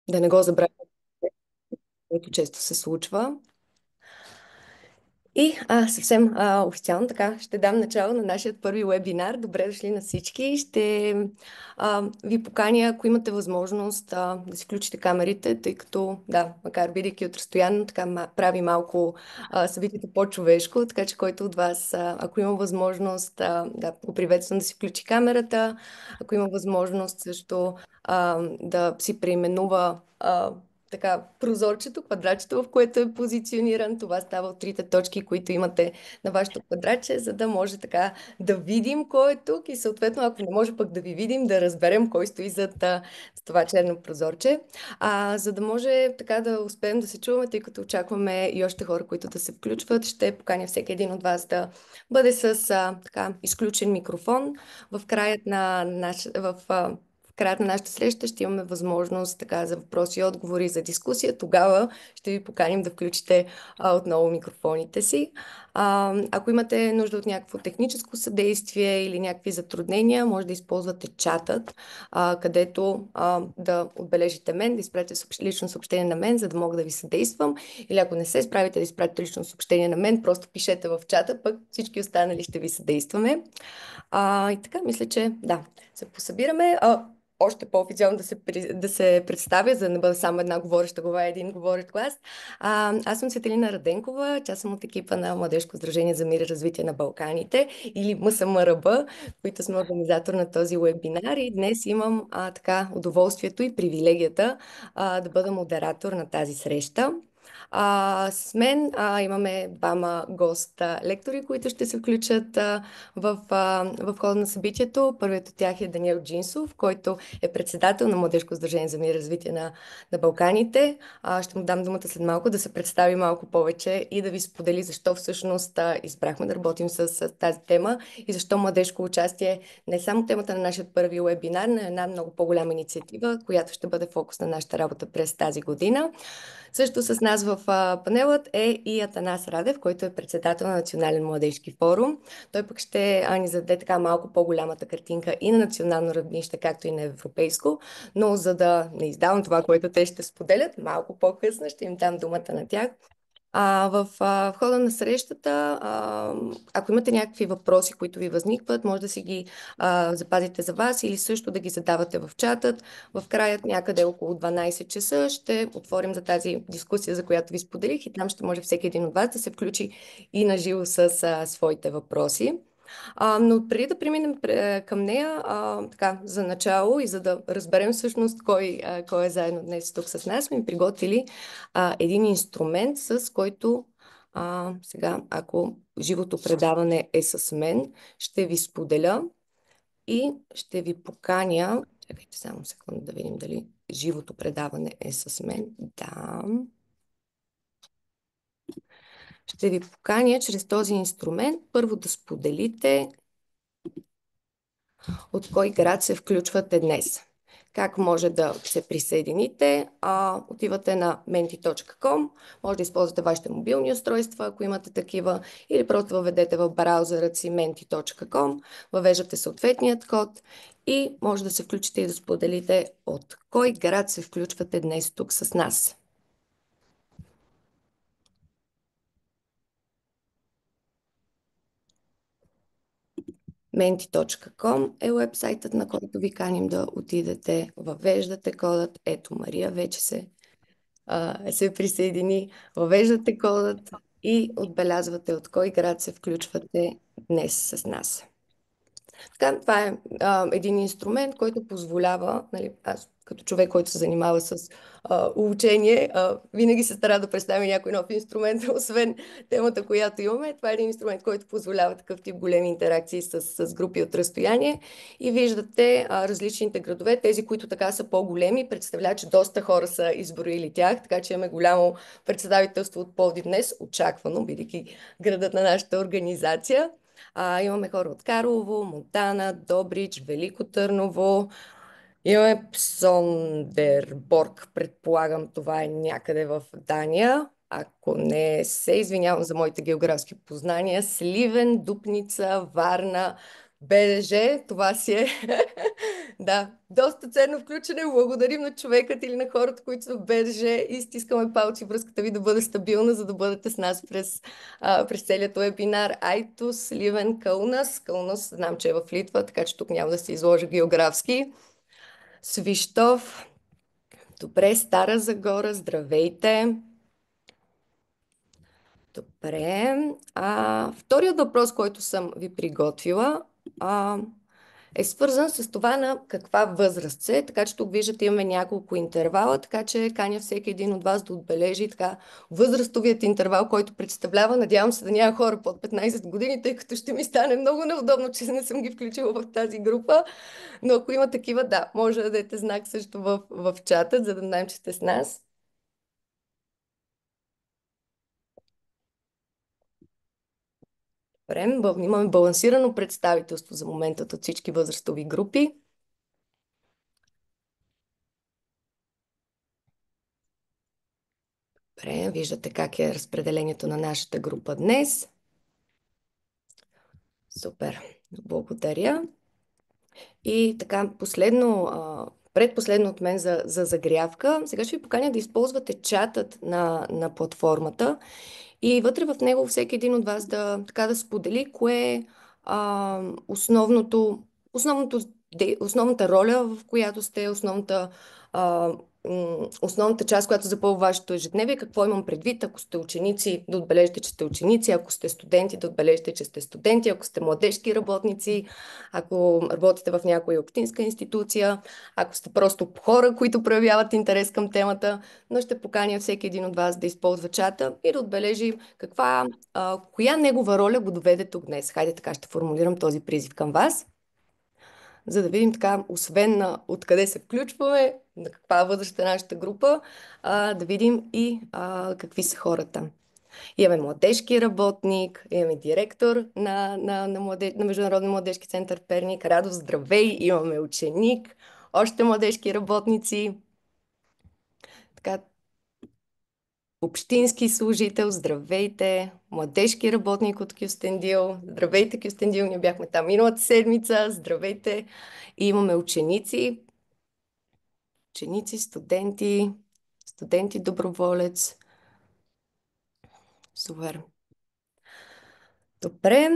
Да не го забравяме, което често се случва. И съвсем официално така ще дам начало на нашия първи вебинар. Добре дошли на всички. Ще ви поканя, ако имате възможност да си включите камерите, тъй като, да, макар бидейки от разстояние, така прави малко събитието по-човешко, така че който от вас, ако има възможност, да го приветствам да си включи камерата, ако има възможност също да си преименува така, прозорчето, квадратчето, в което е позициониран. Това става от трите точки, които имате на вашето квадратче, за да може така да видим кой е тук и съответно, ако не може пък да ви видим, да разберем кой стои за това черно прозорче. За да може така да успеем да се чуваме, тъй като очакваме и още хора, които да се включват, ще поканя всеки един от вас да бъде с така, изключен микрофон. В краят на в края на нашата среща ще имаме възможност така за въпроси и отговори, за дискусия. Тогава ще ви поканим да включите отново микрофоните си. Ако имате нужда от някакво техническо съдействие или някакви затруднения, може да използвате чатът, където да отбележите мен, да изпратите лично съобщение на мен, за да мога да ви съдействам. Или ако не се справите да изпратите лично съобщение на мен, просто пишете в чата, пък всички останали ще ви съдействаме. И така, мисля, че да, се посъбираме. Още по-официално да се представя, за да не бъда само една говореща глава и един говорещ глас. Аз съм Светелина Раденкова, част съм от екипа на Младежко сдружение за мир и развитие на Балканите или МСМРБ, които сме организатор на този вебинар. И днес имам така удоволствието и привилегията да бъда модератор на тази среща. С мен имаме двама гост-лектори, които ще се включат в хода на събитието. Първият от тях е Даниел Джинсов, който е председател на Младежко сдружение за мир и развитие на Балканите. Ще му дам думата след малко да се представи малко повече и да ви сподели защо всъщност избрахме да работим с тази тема и защо младежко участие не е само темата на нашия първи вебинар, но е една много по-голяма инициатива, която ще бъде фокус на нашата работа през тази година. Също с нас в панелът е и Атанас Радев, който е председател на Национален младежки форум. Той пък ще ни зададе така малко по-голямата картинка и на национално равнище, както и на европейско, но за да не издавам това, което те ще споделят, малко по-късно ще им дам думата на тях. В хода на срещата, ако имате някакви въпроси, които ви възникват, може да си ги запазите за вас или също да ги задавате в чатът. В края някъде около 12 часа ще отворим за тази дискусия, за която ви споделих и там ще може всеки един от вас да се включи и на живо с своите въпроси. Но преди да преминем към нея, така, за начало и за да разберем всъщност кой е заедно днес тук с нас, сме ми приготвили един инструмент, с който сега, ако живото предаване е с мен, ще ви споделя и ще ви поканя. Чакайте само секунда да видим дали живото предаване е с мен. Да. Ще ви поканя чрез този инструмент първо да споделите от кой град се включвате днес. Как може да се присъедините? Отивате на menti.com, може да използвате вашите мобилни устройства, ако имате такива, или просто въведете в браузъра си menti.com, въвеждате съответният код и може да се включите и да споделите от кой град се включвате днес тук с нас. Menti.com е уебсайтът, на който ви каним да отидете, въвеждате кодът. Ето, Мария вече се присъедини, въвеждате кодът и отбелязвате от кой град се включвате днес с нас. Така, това е един инструмент, който позволява, нали, аз като човек, който се занимава с обучение, винаги се стара да представя някой нов инструмент, освен темата, която имаме. Това е един инструмент, който позволява такъв тип големи интеракции с групи от разстояние. И виждате различните градове, тези, които така са по-големи, представляват, че доста хора са изброили тях, така че имаме голямо представителство от Пловдив днес, очаквано, бидейки градът на нашата организация. Имаме хора от Карлово, Монтана, Добрич, Велико Търново. Имаме Псондерборг, предполагам това е някъде в Дания. Ако не се извинявам за моите географски познания, Сливен, Дупница, Варна, БДЖ, това си е. Да, доста ценно включене. Благодарим на човекът или на хората, които са в БДЖ и стискаме палци връзката ви да бъде стабилна, за да бъдете с нас през целият вебинар. Айтос, Ливен, Каунас. Каунас знам, че е в Литва, така че тук няма да се изложа географски. Свищов. Добре, Стара Загора, здравейте. Добре. Вторият въпрос, който съм ви приготвила, а, е свързан с това на каква възраст се. Така че тук виждате, имаме няколко интервала, така че каня всеки един от вас да отбележи така възрастовият интервал, който представлява. Надявам се да няма хора под 15 години, тъй като ще ми стане много неудобно, че не съм ги включила в тази група. Но ако има такива, да, може да дадете знак също в чата, за да знаем, че сте с нас. Добре, имаме балансирано представителство за момента от всички възрастови групи. Добре, виждате как е разпределението на нашата група днес. Супер, благодаря. И така, предпоследно от мен за загрявка. Сега ще ви поканя да използвате чатът на платформата и вътре в него всеки един от вас да сподели кое е основната роля, в която сте, а, основната част, която запълва вашето ежедневие. Какво имам предвид? Ако сте ученици, да отбележите, че сте ученици. Ако сте студенти, да отбележите, че сте студенти. Ако сте младежки работници, ако работите в някоя общинска институция, ако сте просто хора, които проявяват интерес към темата, но ще поканя всеки един от вас да използва чата и да отбележи коя негова роля го доведе тук днес. Хайде, така ще формулирам този призив към вас, за да видим така, освен на откъде се включваме, на каква възраст е нашата група, да видим и какви са хората. Имаме младежки работник, имаме директор на Международен младежки център Перник, Радост, здравей, имаме ученик, още младежки работници, така, общински служител, здравейте, младежки работник от Кюстендил, здравейте Кюстендил, ние бяхме там миналата седмица, здравейте, и имаме ученици, студенти доброволец, супер. Добре.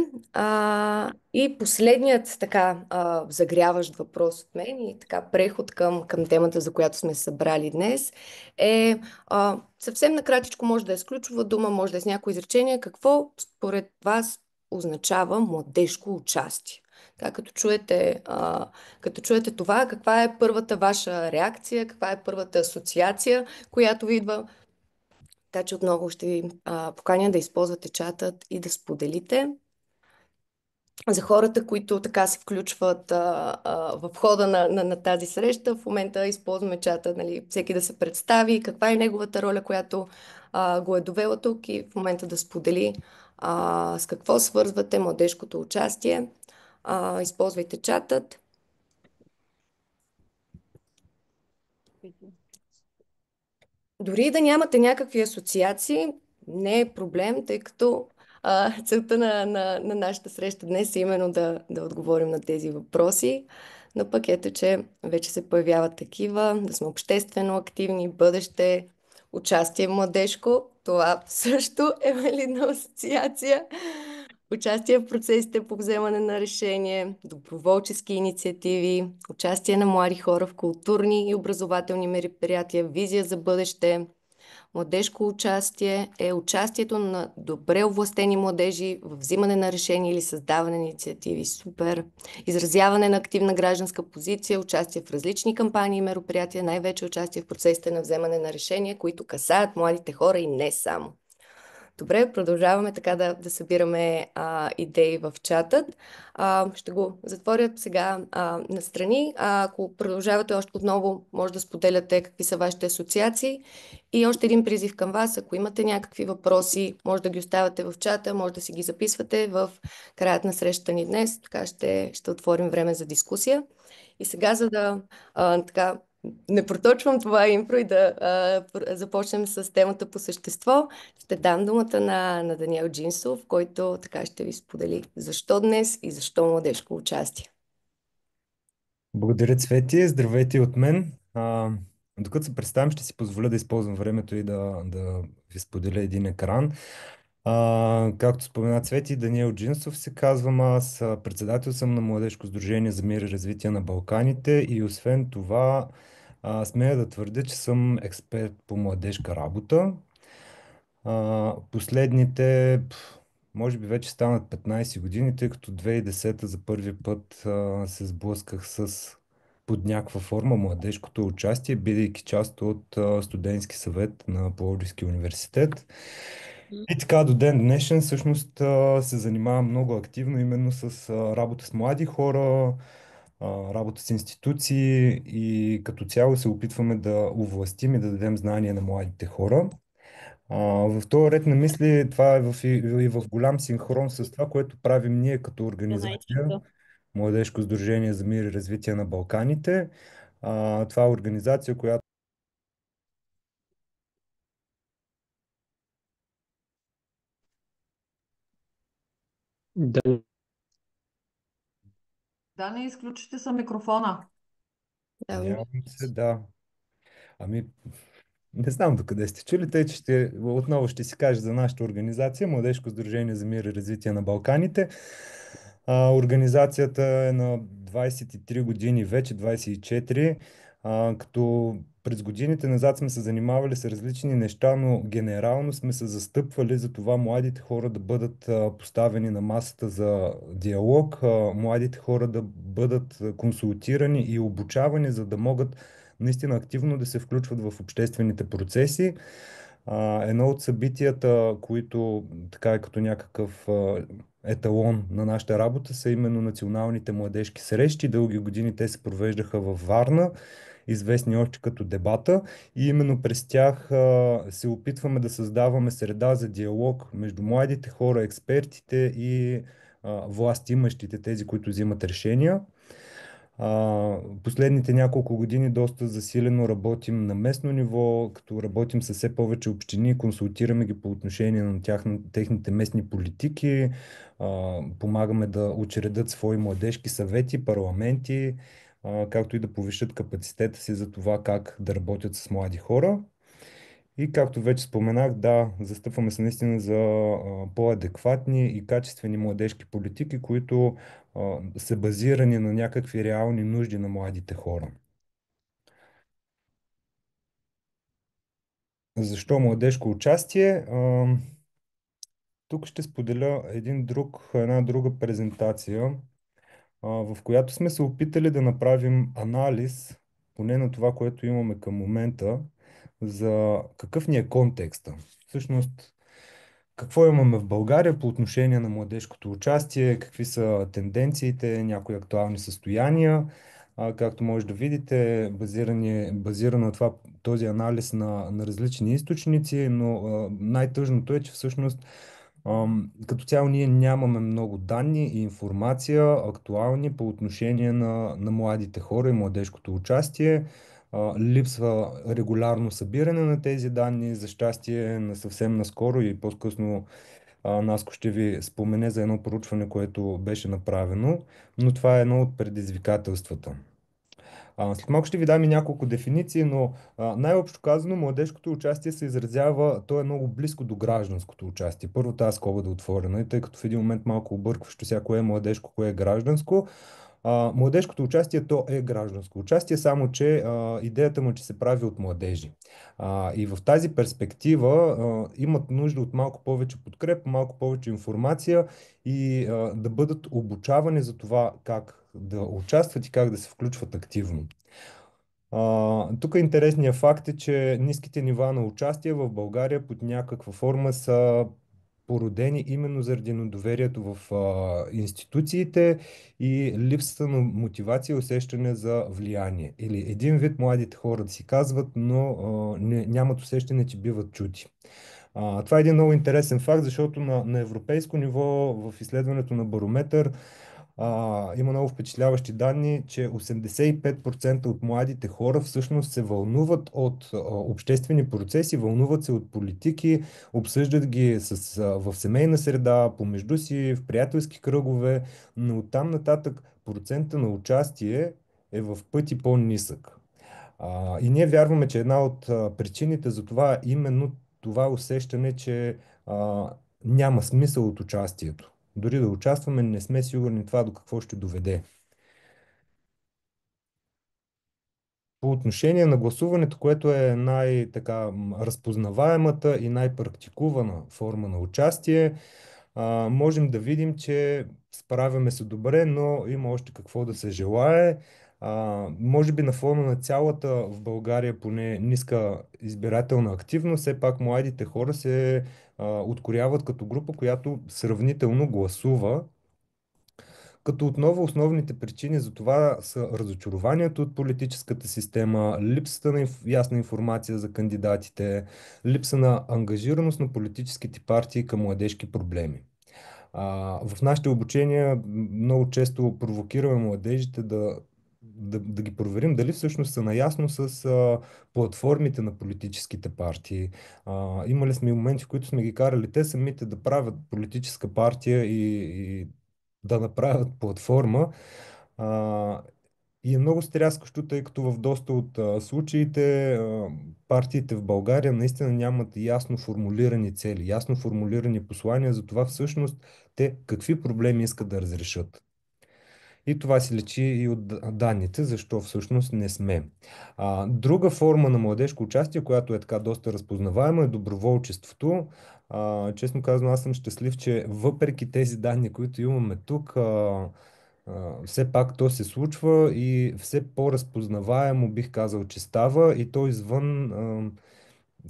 И последният така загряващ въпрос от мен и така преход към темата, за която сме събрали днес е съвсем накратичко, може да е с ключова дума, може да е с някои изречение. Какво според вас означава младежко участие? Така, като чуете това, каква е първата ваша реакция, каква е първата асоциация, която ви идва? Така че отново ще ви поканя да използвате чатът и да споделите. За хората, които така се включват в хода на тази среща, в момента използваме чата, нали, всеки да се представи, каква е неговата роля, която го е довела тук и в момента да сподели с какво свързвате младежкото участие. Използвайте чатът. Дори да нямате някакви асоциации, не е проблем, тъй като целта на нашата среща днес е именно да отговорим на тези въпроси. Но пък ето, че вече се появяват такива, да сме обществено активни, бъдеще, участие младежко. Това също е валидна асоциация. Участие в процесите по вземане на решение, доброволчески инициативи, участие на млади хора в културни и образователни мероприятия, визия за бъдеще. Младежко участие е участието на добре овластени младежи в взимане на решения или създаване на инициативи. Супер! Изразяване на активна гражданска позиция, участие в различни кампании и мероприятия, най-вече участие в процесите на вземане на решения, които касаят младите хора и не само. Добре, продължаваме така да събираме идеи в чатът. Ще го затворя сега настрани. Ако продължавате още отново, може да споделяте какви са вашите асоциации. И още един призив към вас. Ако имате някакви въпроси, може да ги оставяте в чата, може да си ги записвате в краят на срещата ни днес. Така ще отворим време за дискусия. И сега, за да така не проточвам това импро и да започнем с темата по същество. Ще дам думата на Даниел Джинсов, който така ще ви сподели защо днес и защо младежко участие. Благодаря, Цвети. Здравейте и от мен. Докато се представям, ще си позволя да използвам времето и да ви споделя един екран. Както спомена Цвети, Даниел Джинсов се казвам аз. Председател съм на Младежко сдружение за мир и развитие на Балканите и освен това смея да твърдя, че съм експерт по младежка работа. Последните, може би вече станат 15 години, тъй като 2010 за първи път се сблъсках с под някаква форма младежкото участие, бидейки част от студентски съвет на Пловдивския университет. И така до ден днешен всъщност се занимавам много активно именно с работа с млади хора, работа с институции и като цяло се опитваме да овластим и да дадем знания на младите хора. В този ред на мисли това е и в голям синхрон с това, което правим ние като организация Младежко сдружение за мир и развитие на Балканите. Това е организация, която Да, Да, не изключите са микрофона. Да, надявам се, да. Ами, не знам докъде сте чули, тъй че отново ще си кажа за нашата организация Младежко сдружение за мир и развитие на Балканите. Организацията е на 23 години, вече 24, като през годините назад сме се занимавали с различни неща, но генерално сме се застъпвали за това младите хора да бъдат поставени на масата за диалог, младите хора да бъдат консултирани и обучавани, за да могат наистина активно да се включват в обществените процеси. Едно от събитията, които така е като някакъв еталон на нашата работа, са именно националните младежки срещи. Дълги години те се провеждаха във Варна, известни още като дебата. И именно през тях се опитваме да създаваме среда за диалог между младите хора, експертите и властимащите, тези, които взимат решения. Последните няколко години доста засилено работим на местно ниво, като работим с все повече общини, консултираме ги по отношение на техните местни политики, помагаме да учредят свои младежки съвети, парламенти, както и да повишат капацитета си за това как да работят с млади хора. И както вече споменах, да, застъпваме се наистина за по-адекватни и качествени младежки политики, които са базирани на някакви реални нужди на младите хора. Защо младежко участие? Тук ще споделя една друга презентация, в която сме се опитали да направим анализ, поне на това, което имаме към момента, за какъв ни е контекста. Всъщност, какво имаме в България по отношение на младежкото участие, какви са тенденциите, някои актуални състояния. Както може да видите, базирано на това, този анализ на различни източници, но най-тъжното е, че всъщност като цяло ние нямаме много данни и информация актуални по отношение на младите хора и младежкото участие. Липсва регулярно събиране на тези данни. За щастие, на съвсем наскоро и по-късно Наско ще ви спомене за едно проучване, което беше направено, но това е едно от предизвикателствата. След малко ще ви дам и няколко дефиниции, но най-общо казано, младежкото участие се изразява, то е много близко до гражданското участие. Първо тази скоба да отворя, нали, тъй като в един момент малко объркващо сега кое е младежко, кое е гражданско. Младежкото участие то е гражданско участие, само че идеята му е, че се прави от младежи. И в тази перспектива имат нужда от малко повече подкрепа, малко повече информация и да бъдат обучавани за това как да участват и как да се включват активно. Тук интересният факт е, че ниските нива на участие в България под някаква форма са породени именно заради недоверието в институциите и липсата на мотивация и усещане за влияние. Или един вид младите хора да си казват, но нямат усещане, че биват чути. Това е един много интересен факт, защото на европейско ниво в изследването на Барометър Има много впечатляващи данни, че 85% от младите хора всъщност се вълнуват от обществени процеси, вълнуват се от политики, обсъждат ги в семейна среда, помежду си, в приятелски кръгове, но оттам нататък процента на участие е в пъти по-нисък. И ние вярваме, че една от причините за това е именно това усещане, че няма смисъл от участието. Дори да участваме, не сме сигурни това до какво ще доведе. По отношение на гласуването, което е най-така разпознаваемата и най-практикувана форма на участие, можем да видим, че справяме се добре, но има още какво да се желае. Може би на фона на цялата в България поне ниска избирателна активност, все пак младите хора се откоряват като група, която сравнително гласува. Като отново основните причини за това са разочарованието от политическата система, липсата на ясна информация за кандидатите, липса на ангажираност на политическите партии към младежки проблеми. В нашите обучения много често провокираме младежите да ги проверим дали всъщност са наясно с платформите на политическите партии. Имали сме и моменти, в които сме ги карали те самите да правят политическа партия и да направят платформа. А, и е много стряскащо, тъй като в доста от случаите партиите в България наистина нямат ясно формулирани цели, ясно формулирани послания за това всъщност те какви проблеми искат да разрешат. И това се лечи и от данните, защо всъщност не сме. Друга форма на младежко участие, която е така доста разпознаваема, е доброволчеството. Честно казано, аз съм щастлив, че въпреки тези данни, които имаме тук, все пак то се случва и все по-разпознаваемо бих казал, че става и то извън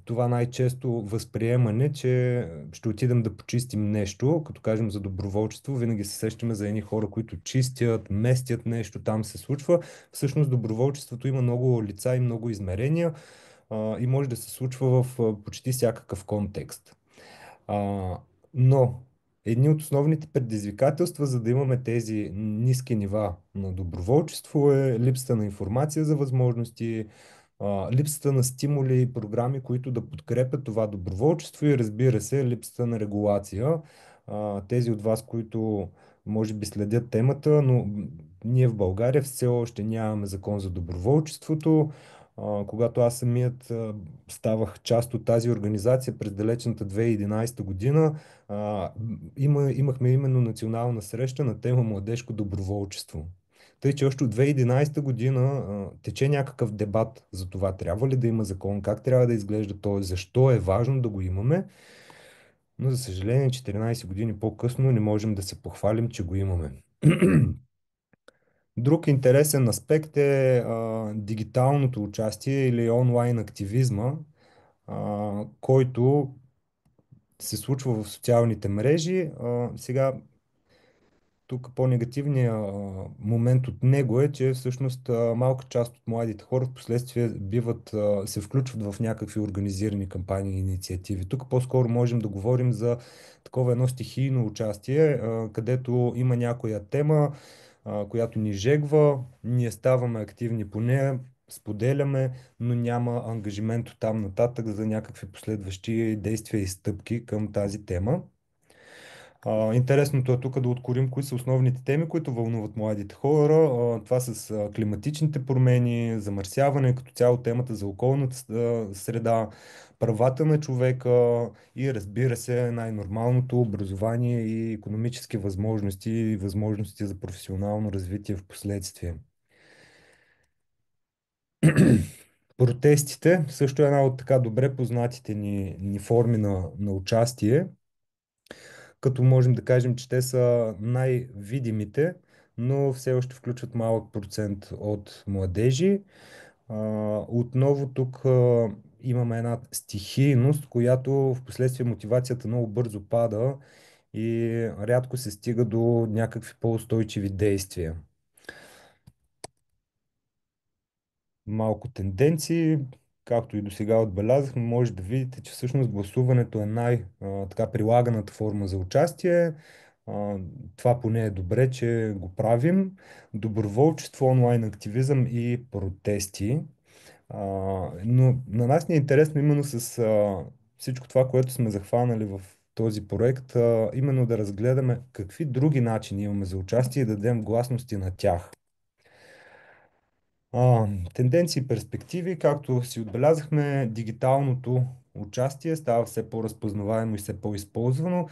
това най-често възприемане, че ще отидем да почистим нещо, като кажем за доброволчество, винаги се сещаме за едни хора, които чистят, местят нещо, там се случва. Всъщност доброволчеството има много лица и много измерения и може да се случва в почти всякакъв контекст. А, но едни от основните предизвикателства, за да имаме тези ниски нива на доброволчество е липсата на информация за възможности, липсата на стимули и програми, които да подкрепят това доброволчество и разбира се, липсата на регулация. Тези от вас, които може би следят темата, но ние в България все още нямаме закон за доброволчеството. Когато аз самият ставах част от тази организация през далечната 2011 година, имахме именно национална среща на тема младежко доброволчество. Тъй, че още от 2011 година тече някакъв дебат за това трябва ли да има закон, как трябва да изглежда той, защо е важно да го имаме. Но за съжаление 14 години по-късно не можем да се похвалим, че го имаме. Друг интересен аспект е дигиталното участие или онлайн активизма, който се случва в социалните мрежи. Сега тук по-негативният момент от него е, че всъщност малка част от младите хора в последствие се включват в някакви организирани кампании и инициативи. Тук по-скоро можем да говорим за такова едно стихийно участие, където има някоя тема, която ни жегва, ние ставаме активни по нея, споделяме, но няма ангажимент от там нататък за някакви последващи действия и стъпки към тази тема. Интересното е тук да откорим кои са основните теми, които вълнуват младите хора. Това с климатичните промени, замърсяване, като цяло темата за околната среда, правата на човека и разбира се най-нормалното образование и икономически възможности и възможности за професионално развитие в последствие. Протестите също е една от така добре познатите ни форми на участие, като можем да кажем, че те са най-видимите, но все още включват малък процент от младежи. Отново тук имаме една стихийност, която в последствие мотивацията много бързо пада и рядко се стига до някакви по-устойчиви действия. Малко тенденции, както и до сега отбелязахме, може да видите, че всъщност гласуването е най-така прилаганата форма за участие. А, Това поне е добре, че го правим. Доброволчество, онлайн активизъм и протести. А, но на нас ни е интересно именно с всичко това, което сме захванали в този проект, именно да разгледаме какви други начини имаме за участие и да дадем гласности на тях. Тенденции и перспективи, както си отбелязахме, дигиталното участие става все по-разпознаваемо и все по-използвано.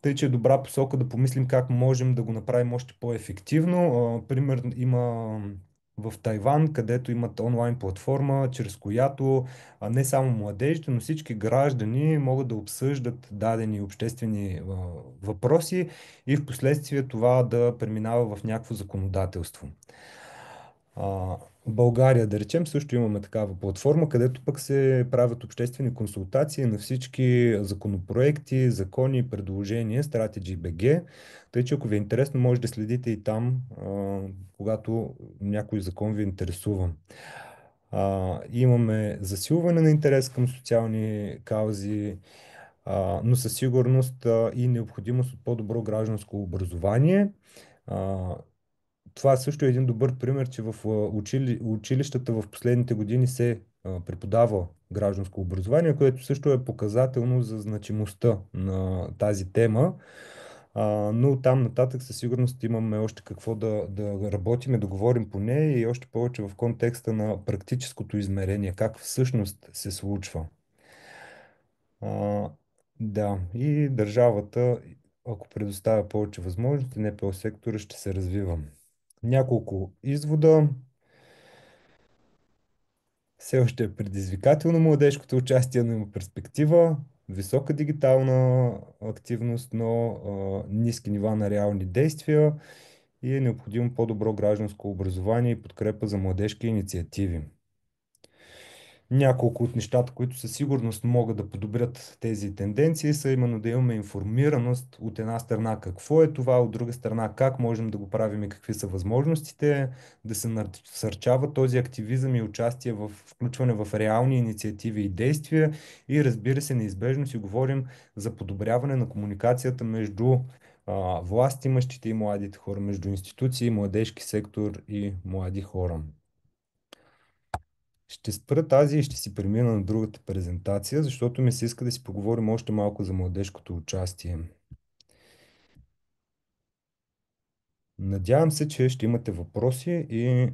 Тъй, че е добра посока да помислим как можем да го направим още по-ефективно. Пример има в Тайван, където имат онлайн платформа, чрез която не само младежите, но всички граждани могат да обсъждат дадени обществени въпроси и в последствие това да преминава в някакво законодателство. В България, да речем, също имаме такава платформа, където пък се правят обществени консултации на всички законопроекти, закони, предложения, Strategy BG. Тъй, че ако ви е интересно, може да следите и там, когато някой закон ви интересува. Имаме засилване на интерес към социални каузи, но със сигурност и необходимост от по-добро гражданско образование. А, Това също е един добър пример, че в училищата в последните години се преподава гражданско образование, което също е показателно за значимостта на тази тема. Но там нататък със сигурност имаме още какво да работим, да говорим по нея и още повече в контекста на практическото измерение, как всъщност се случва. А, да, и държавата, ако предоставя повече възможности, НПО сектора ще се развива. Няколко извода. Все още е предизвикателно младежкото участие, но има перспектива. Висока дигитална активност, но ниски нива на реални действия и е необходимо по-добро гражданско образование и подкрепа за младежки инициативи. Няколко от нещата, които със сигурност могат да подобрят тези тенденции, са именно да имаме информираност от една страна какво е това, от друга страна как можем да го правим и какви са възможностите, да се насърчава този активизъм и участие в включване в реални инициативи и действия и разбира се, неизбежно си говорим за подобряване на комуникацията между власт имащите и младите хора, между институции, младежки сектор и млади хора. Ще спра тази и ще си премина на другата презентация, защото ми се иска да си поговорим още малко за младежкото участие. Надявам се, че ще имате въпроси и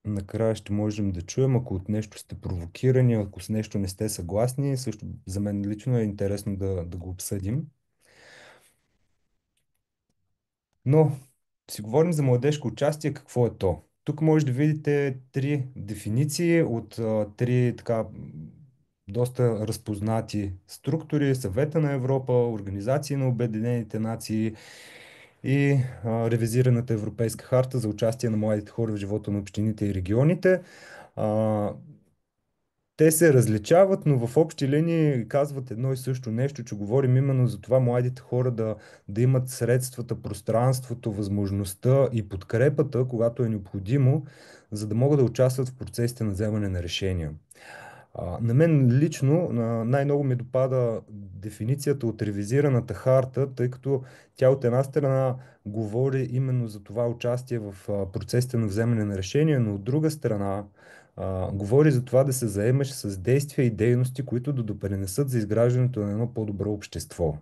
накрая ще можем да чуем, ако от нещо сте провокирани, ако с нещо не сте съгласни. Също за мен лично е интересно да го обсъдим. Но си говорим за младежко участие, какво е то? Тук може да видите три дефиниции от три така доста разпознати структури: Съвета на Европа, Организации на Обединените нации и ревизираната Европейска харта за участие на младите хора в живота на общините и регионите. А, Те се различават, но в общи линии казват едно и също нещо, че говорим именно за това младите хора да имат средствата, пространството, възможността и подкрепата, когато е необходимо, за да могат да участват в процесите на вземане на решения. На мен лично най-много ми допада дефиницията от ревизираната харта, тъй като тя от една страна говори именно за това участие в процесите на вземане на решения, но от друга страна говори за това да се заемеш с действия и дейности, които да допринесат за изграждането на едно по-добро общество.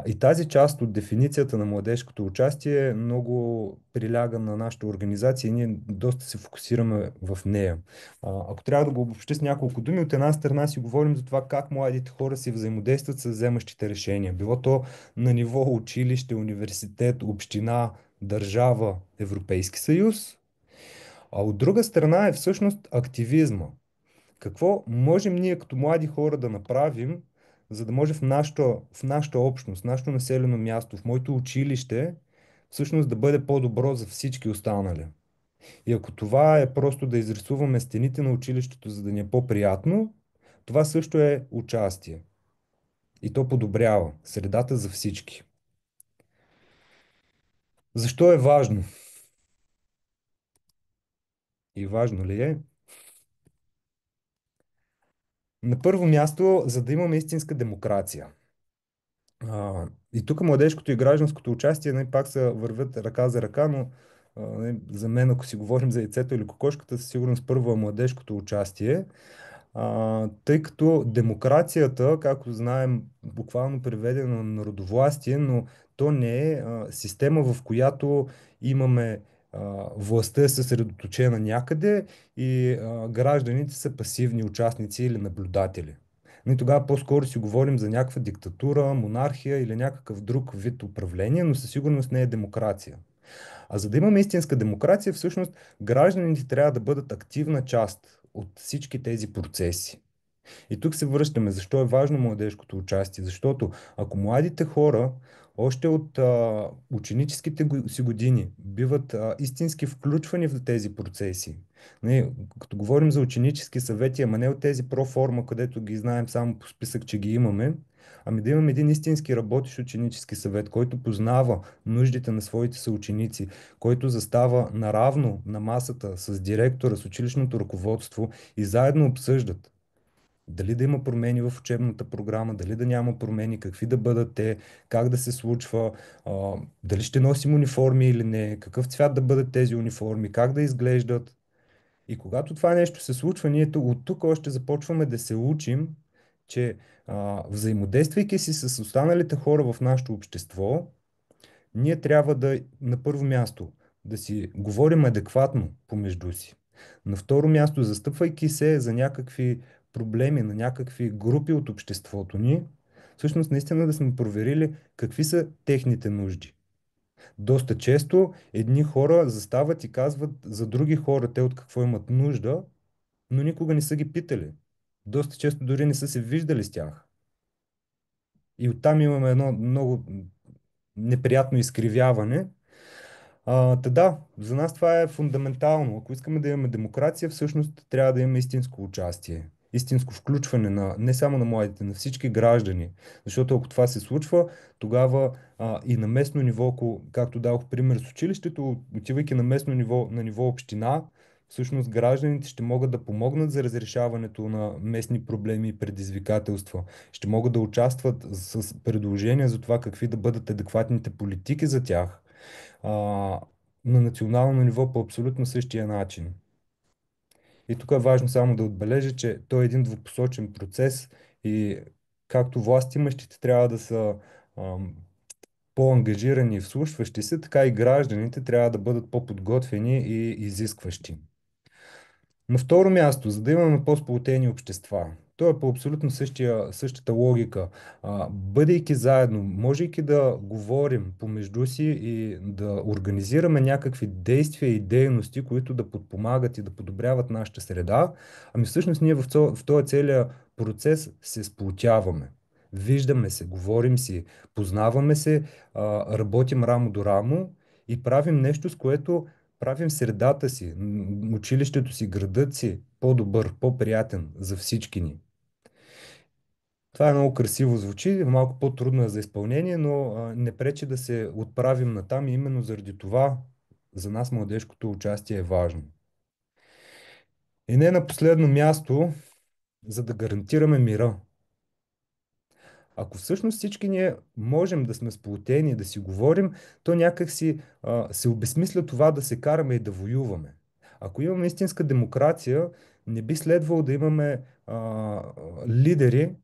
И тази част от дефиницията на младежкото участие много приляга на нашата организация и ние доста се фокусираме в нея. Ако трябва да го обобщя с няколко думи, от една страна си говорим за това как младите хора си взаимодействат с вземащите решения. Било то на ниво училище, университет, община, държава, Европейски съюз. А от друга страна е всъщност активизма. Какво можем ние като млади хора да направим, за да може в нашата общност, в нашето населено място, в моето училище, всъщност да бъде по-добро за всички останали? И ако това е просто да изрисуваме стените на училището, за да ни е по-приятно, това също е участие. И то подобрява средата за всички. Защо е важно? И важно ли е? На първо място, за да имаме истинска демокрация. И тук младежкото и гражданското участие не пак са вървят ръка за ръка, но за мен, ако си говорим за яйцето или кокошката, със сигурност първо е младежкото участие. Тъй като демокрацията, както знаем, буквално преведено на народовластие, но то не е система, в която имаме властта е съсредоточена някъде и гражданите са пасивни участници или наблюдатели. И тогава по-скоро си говорим за някаква диктатура, монархия или някакъв друг вид управление, но със сигурност не е демокрация. А за да имаме истинска демокрация, всъщност гражданите трябва да бъдат активна част от всички тези процеси. И тук се връщаме. Защо е важно младежкото участие? Защото ако младите хора още от ученическите си години биват истински включвани в тези процеси, не, като говорим за ученически съвети, ама не от тези проформа, където ги знаем само по списък, че ги имаме, ами да имаме един истински работещ ученически съвет, който познава нуждите на своите съученици, който застава наравно на масата с директора, с училищното ръководство и заедно обсъждат дали да има промени в учебната програма, дали да няма промени, какви да бъдат те, как да се случва, дали ще носим униформи или не, какъв цвят да бъдат тези униформи, как да изглеждат. И когато това нещо се случва, ние от тук още започваме да се учим, че взаимодействайки си с останалите хора в нашето общество, ние трябва да, на първо място, да си говорим адекватно помежду си. На второ място, застъпвайки се за някакви проблеми на някакви групи от обществото ни, всъщност наистина да сме проверили какви са техните нужди. Доста често едни хора застават и казват за други хора те от какво имат нужда, но никога не са ги питали. Доста често дори не са се виждали с тях. И оттам имаме едно много неприятно изкривяване. Да, за нас това е фундаментално. Ако искаме да имаме демокрация, всъщност трябва да имаме истинско участие, истинско включване на не само на младите, на всички граждани. Защото ако това се случва, тогава и на местно ниво, както дадох пример с училището, отивайки на местно ниво, на ниво община, всъщност гражданите ще могат да помогнат за разрешаването на местни проблеми и предизвикателства. Ще могат да участват с предложения за това какви да бъдат адекватните политики за тях а, на национално ниво по абсолютно същия начин. И тук е важно само да отбележа, че той е един двупосочен процес и както властимащите трябва да са по-ангажирани и вслушващи се, така и гражданите трябва да бъдат по-подготвени и изискващи. На второ място, за да имаме по-сплотени общества, то е по абсолютно същата логика. Бъдейки заедно, можейки да говорим помежду си и да организираме някакви действия и дейности, които да подпомагат и да подобряват нашата среда, ами всъщност ние в този целия процес се сплотяваме. Виждаме се, говорим си, познаваме се, работим рамо до рамо и правим нещо, с което правим средата си, училището си, градът си по-добър, по-приятен за всички ни. Това е много красиво звучи, малко по-трудно е за изпълнение, но не пречи да се отправим натам и именно заради това за нас младежкото участие е важно. И не на последно място, за да гарантираме мира. Ако всъщност всички ние можем да сме сплотени, да си говорим, то някак си се обезсмисля това да се караме и да воюваме. Ако имаме истинска демокрация, не би следвало да имаме лидери,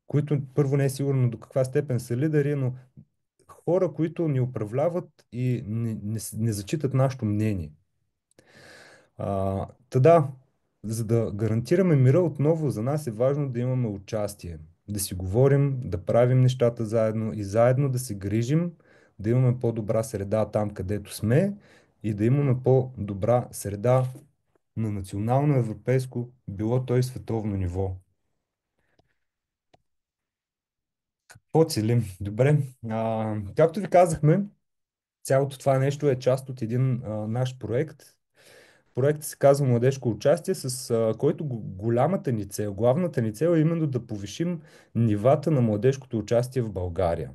които първо не е сигурно до каква степен са лидери, но хора, които ни управляват и не зачитат нашето мнение. Да, за да гарантираме мира отново, за нас е важно да имаме участие, да си говорим, да правим нещата заедно и заедно да се грижим, да имаме по-добра среда там, където сме и да имаме по-добра среда на национално, европейско, било то и световно ниво. Какво целим? Добре. Както ви казахме, цялото това нещо е част от един наш проект. Проектът се казва Младежко участие, с който голямата ни цел, главната ни цел е именно да повишим нивата на младежкото участие в България.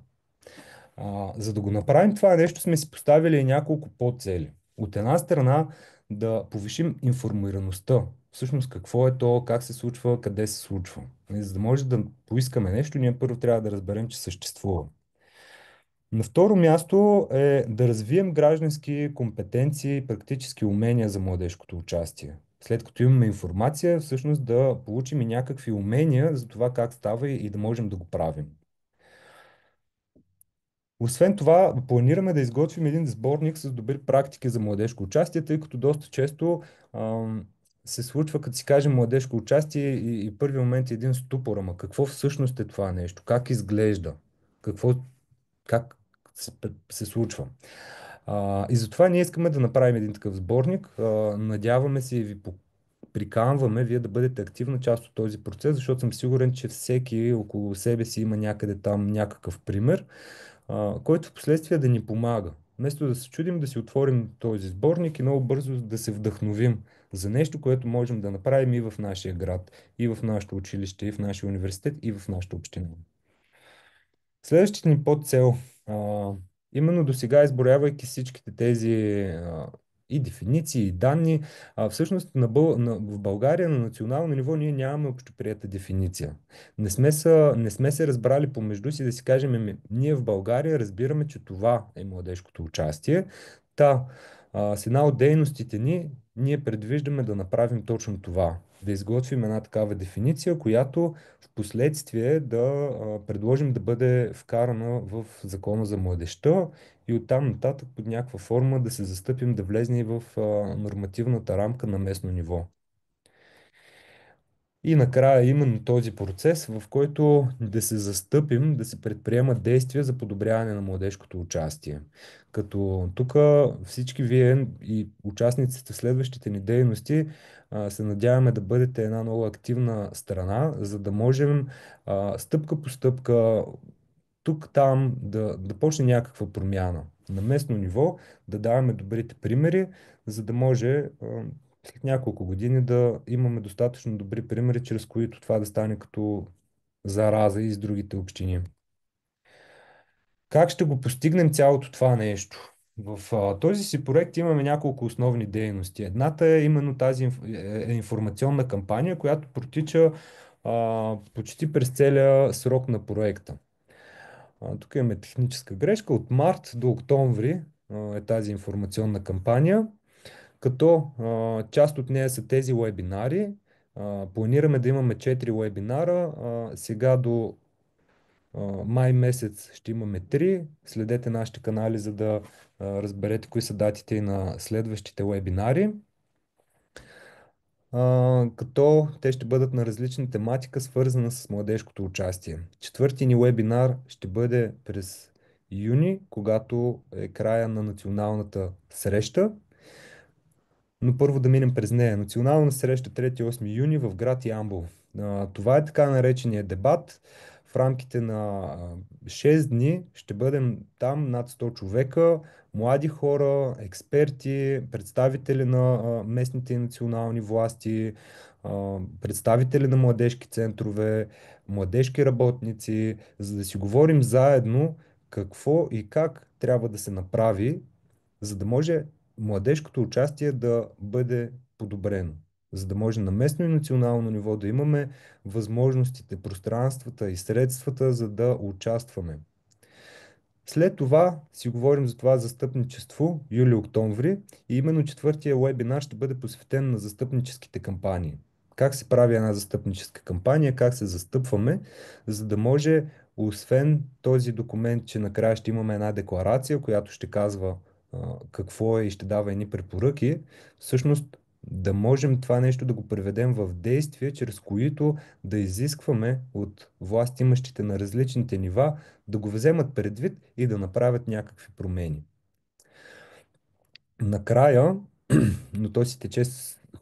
За да го направим това нещо, сме си поставили и няколко подцели. От една страна да повишим информираността. Всъщност какво е то, как се случва, къде се случва. И за да може да поискаме нещо, ние първо трябва да разберем, че съществува. На второ място е да развием граждански компетенции и практически умения за младежкото участие. След като имаме информация, всъщност да получим и някакви умения за това как става и да можем да го правим. Освен това, планираме да изготвим един сборник с добри практики за младежко участие, тъй като доста често се случва, като си кажем младежко участие и първи момент е един ступор, ама какво всъщност е това нещо, как изглежда, как се случва. И затова ние искаме да направим един такъв сборник. Надяваме се и приканваме вие да бъдете активна част от този процес, защото съм сигурен, че всеки около себе си има някъде там някакъв пример, който в последствие да ни помага. Вместо да се чудим, да си отворим този сборник и много бързо да се вдъхновим за нещо, което можем да направим и в нашия град, и в нашето училище, и в нашия университет, и в нашата община. Следващата ни подцел, а, именно до сега, изброявайки всичките тези и дефиниции, и данни, всъщност в България на национално ниво ние нямаме общоприета дефиниция. Не сме се разбрали помежду си да си кажем, ние в България разбираме, че това е младежкото участие. С една от дейностите ни, ние предвиждаме да направим точно това. Да изготвим една такава дефиниция, която в последствие да предложим да бъде вкарана в Закона за младежта и оттам нататък под някаква форма да се застъпим да влезне и в нормативната рамка на местно ниво. И накрая именно този процес, в който да се застъпим, да се предприемат действия за подобряване на младежкото участие. Като тук всички вие и участниците в следващите ни дейности се надяваме да бъдете една много активна страна, за да можем стъпка по стъпка, тук-там да почне някаква промяна. На местно ниво да даваме добрите примери, за да може след няколко години да имаме достатъчно добри примери, чрез които това да стане като зараза и с другите общини. Как ще го постигнем цялото това нещо? В този си проект имаме няколко основни дейности. Едната е именно тази информационна кампания, която протича почти през целия срок на проекта. Тук имаме техническа грешка. От март до октомври е тази информационна кампания, като част от нея са тези вебинари. Планираме да имаме 4 вебинара. Сега до май месец ще имаме 3. Следете нашите канали, за да разберете кои са датите и на следващите вебинари. Като те ще бъдат на различна тематика, свързана с младежкото участие. Четвърти ни вебинар ще бъде през юни, когато е края на националната среща. Но първо да минем през нея. Национална среща 3-8 юни в град Ямбол. Това е така наречения дебат. В рамките на 6 дни ще бъдем там над 100 човека, млади хора, експерти, представители на местните и национални власти, представители на младежки центрове, младежки работници, за да си говорим заедно какво и как трябва да се направи, за да може младежкото участие да бъде подобрено, за да може на местно и национално ниво да имаме възможностите, пространствата и средствата, за да участваме. След това си говорим за това застъпничество юли-октомври и именно четвъртия вебинар ще бъде посветен на застъпническите кампании. Как се прави една застъпническа кампания, как се застъпваме, за да може, освен този документ, че накрая ще имаме една декларация, която ще казва какво е и ще дава едни препоръки, всъщност да можем това нещо да го преведем в действие, чрез които да изискваме от власт имащите на различните нива да го вземат предвид и да направят някакви промени. Накрая, но то си тече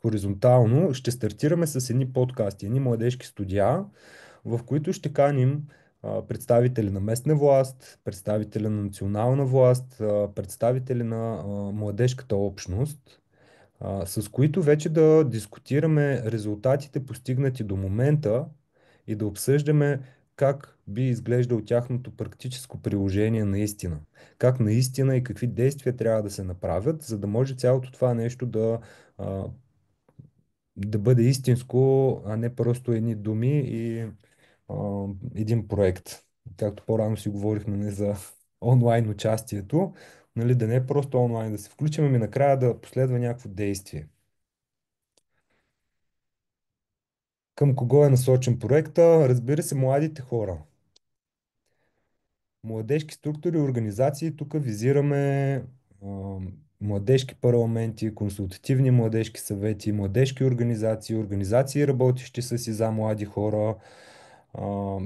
хоризонтално, ще стартираме с едни подкасти, едни младежки студия, в които ще каним представители на местна власт, представители на национална власт, представители на младежката общност, с които вече да дискутираме резултатите постигнати до момента и да обсъждаме как би изглеждало тяхното практическо приложение наистина. Как наистина и какви действия трябва да се направят, за да може цялото това нещо а, да бъде истинско, а не просто едни думи и един проект. Както по-рано си говорихме не за онлайн участието, нали, да не е просто онлайн да се включим, ами накрая да последва някакво действие. Към кого е насочен проекта? Разбира се, младите хора. Младежки структури и организации, тук визираме а, младежки парламенти, консултативни младежки съвети, младежки организации, организации работещи с и за млади хора, а,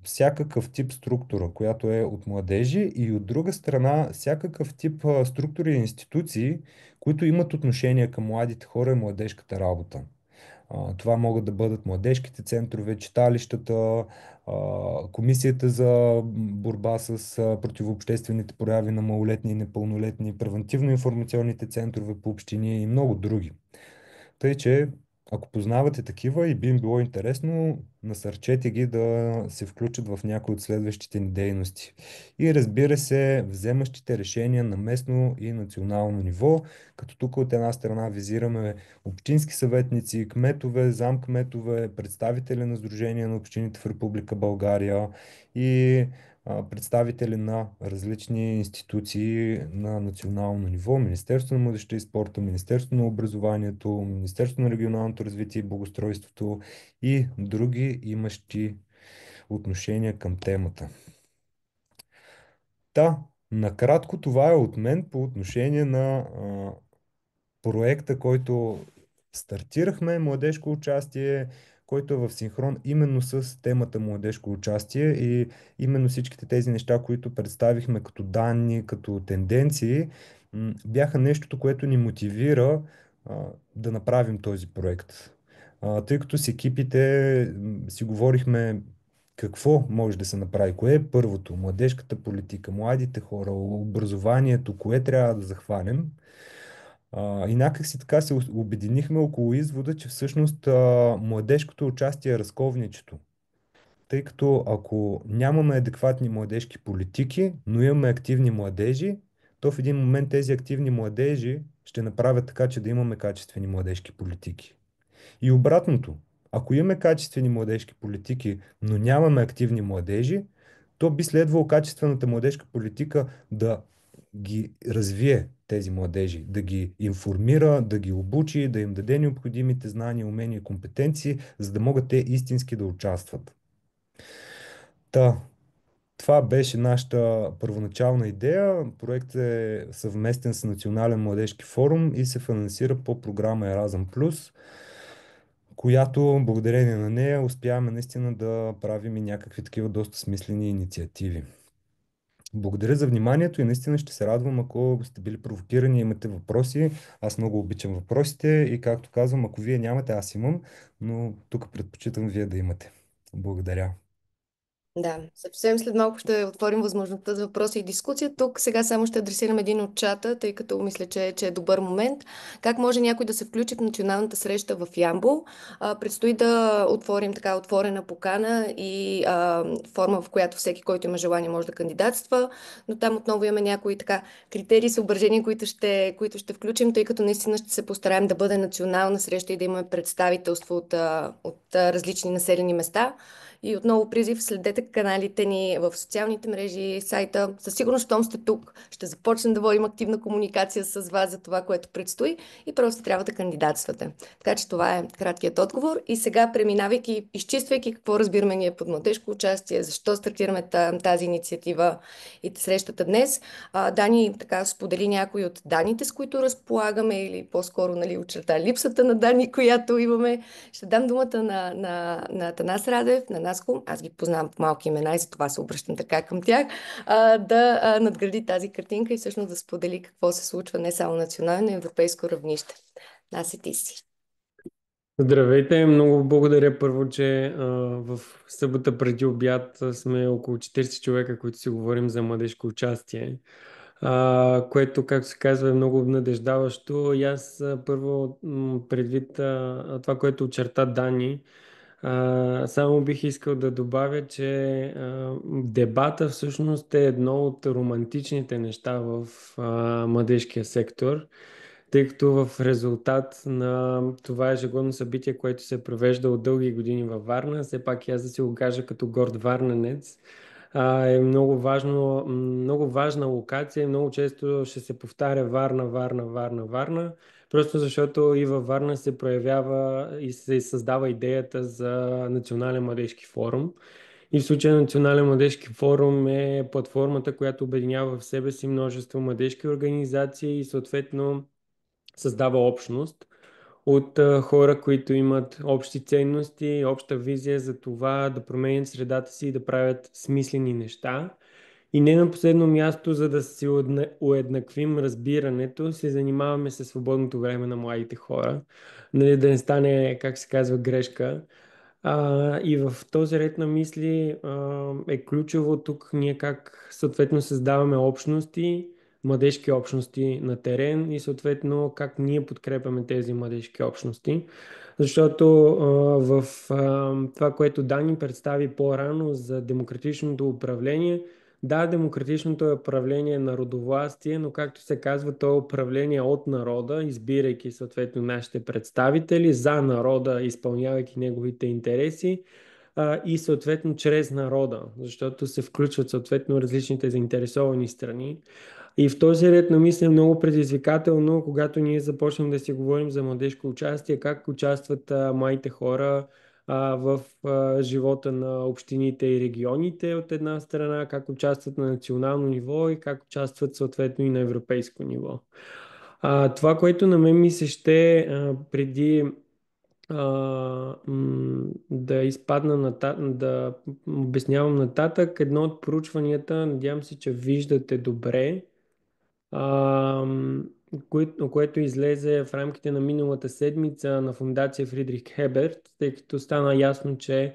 всякакъв тип структура, която е от младежи и от друга страна всякакъв тип структури и институции, които имат отношение към младите хора и младежката работа. Това могат да бъдат младежките центрове, читалищата, комисията за борба с противообществените прояви на малолетни и непълнолетни, превентивно-информационните центрове по общини и много други. Тъй, че ако познавате такива и би им било интересно, насърчете ги да се включат в някои от следващите ни дейности. И разбира се, вземащите решения на местно и национално ниво, като тук от една страна визираме общински съветници, кметове, замкметове, представители на Сдружение на общините в Република България и представители на различни институции на национално ниво, Министерство на младежта и спорта, Министерство на образованието, Министерство на регионалното развитие и благоустройството и други имащи отношение към темата. Та, накратко това е от мен по отношение на проекта, който стартирахме, младежко участие, който е в синхрон именно с темата младежко участие и именно всичките тези неща, които представихме като данни, като тенденции, бяха нещото, което ни мотивира да направим този проект. Тъй като с екипите си говорихме какво може да се направи, кое е първото, младежката политика, младите хора, образованието, кое трябва да захванем. И някак си така се обединихме около извода, че всъщност младежкото участие е разковничето. Тъй като ако нямаме адекватни младежки политики, но имаме активни младежи, то в един момент тези активни младежи ще направят така, че да имаме качествени младежки политики. И обратното, ако имаме качествени младежки политики, но нямаме активни младежи, то би следвало качествената младежка политика да ги развие тези младежи, да ги информира, да ги обучи, да им даде необходимите знания, умения и компетенции, за да могат те истински да участват. Та, това беше нашата първоначална идея. Проектът е съвместен с Национален младежки форум и се финансира по програма Еразъм Плюс, която благодарение на нея успяваме наистина да правим и някакви такива доста смислени инициативи. Благодаря за вниманието и наистина ще се радвам, ако сте били провокирани и имате въпроси. Аз много обичам въпросите и както казвам, ако вие нямате, аз имам, но тук предпочитам вие да имате. Благодаря. Да, съвсем след малко ще отворим възможността за въпроси и дискусия. Тук сега само ще адресирам един от чата, тъй като мисля, че е добър момент. Как може някой да се включи в националната среща в Ямбол? Предстои да отворим така отворена покана и форма, в която всеки, който има желание, може да кандидатства, но там отново имаме някои така критерии, съображения, които ще включим, тъй като наистина ще се постараем да бъде национална среща и да имаме представителство от различни населени места. И отново призив, следете каналите ни в социалните мрежи, сайта. Със сигурност, щом сте тук, ще започнем да водим активна комуникация с вас за това, което предстои и просто трябва да кандидатствате. Така че това е краткият отговор. И сега, преминавайки, изчиствайки какво разбираме ние под младежко участие, защо стартираме тази инициатива и срещата днес, Дани така сподели някои от данните, с които разполагаме или по-скоро очерта липсата на данни, която имаме. Ще дам думата на Атанас Радев, на Наско, аз ги познавам по малки имена и за това се обръщам така към тях, да надгради тази картинка и всъщност да сподели какво се случва не само национално, но и европейско равнище. Наси, ти си. Здравейте, много благодаря първо, че в събота преди обяд сме около 40 човека, които си говорим за младежко участие, което, както се казва, е много обнадеждаващо. И аз първо, предвид това, което очерта Дани, само бих искал да добавя, че дебата всъщност е едно от романтичните неща в младежкия сектор, тъй като в резултат на това ежегодно събитие, което се провежда от дълги години във Варна, все пак и аз да си го кажа като горд варненец, е много важна локация. Много често ще се повтаря Варна, Варна, Варна, Варна. Просто защото и във Варна се проявява и се създава идеята за Национален младежки форум. И в случая Национален младежки форум е платформата, която обединява в себе си множество младежки организации и съответно създава общност от хора, които имат общи ценности, обща визия за това да променят средата си и да правят смислени неща. И не на последно място, за да си уеднаквим разбирането, се занимаваме с свободното време на младите хора. Нали, да не стане, как се казва, грешка. И в този ред на мисли е ключово тук ние как съответно създаваме общности, младежки общности на терен и съответно как ние подкрепяме тези младежки общности. Защото в това, което Дани представи по-рано за демократичното управление, да, демократичното е управление на народовластие, но както се казва, то е управление от народа, избирайки съответно нашите представители за народа, изпълнявайки неговите интереси и съответно чрез народа, защото се включват съответно различните заинтересовани страни. И в този ред на мисля е много предизвикателно, когато ние започнем да си говорим за младежко участие, как участват младите хора в живота на общините и регионите от една страна, как участват на национално ниво и как участват съответно и на европейско ниво. Това, което на мен ми се ще преди да изпадна да обяснявам нататък, едно от проучванията, надявам се, че виждате добре, което излезе в рамките на миналата седмица на Фундация Фридрих Хеберт, тъй като стана ясно, че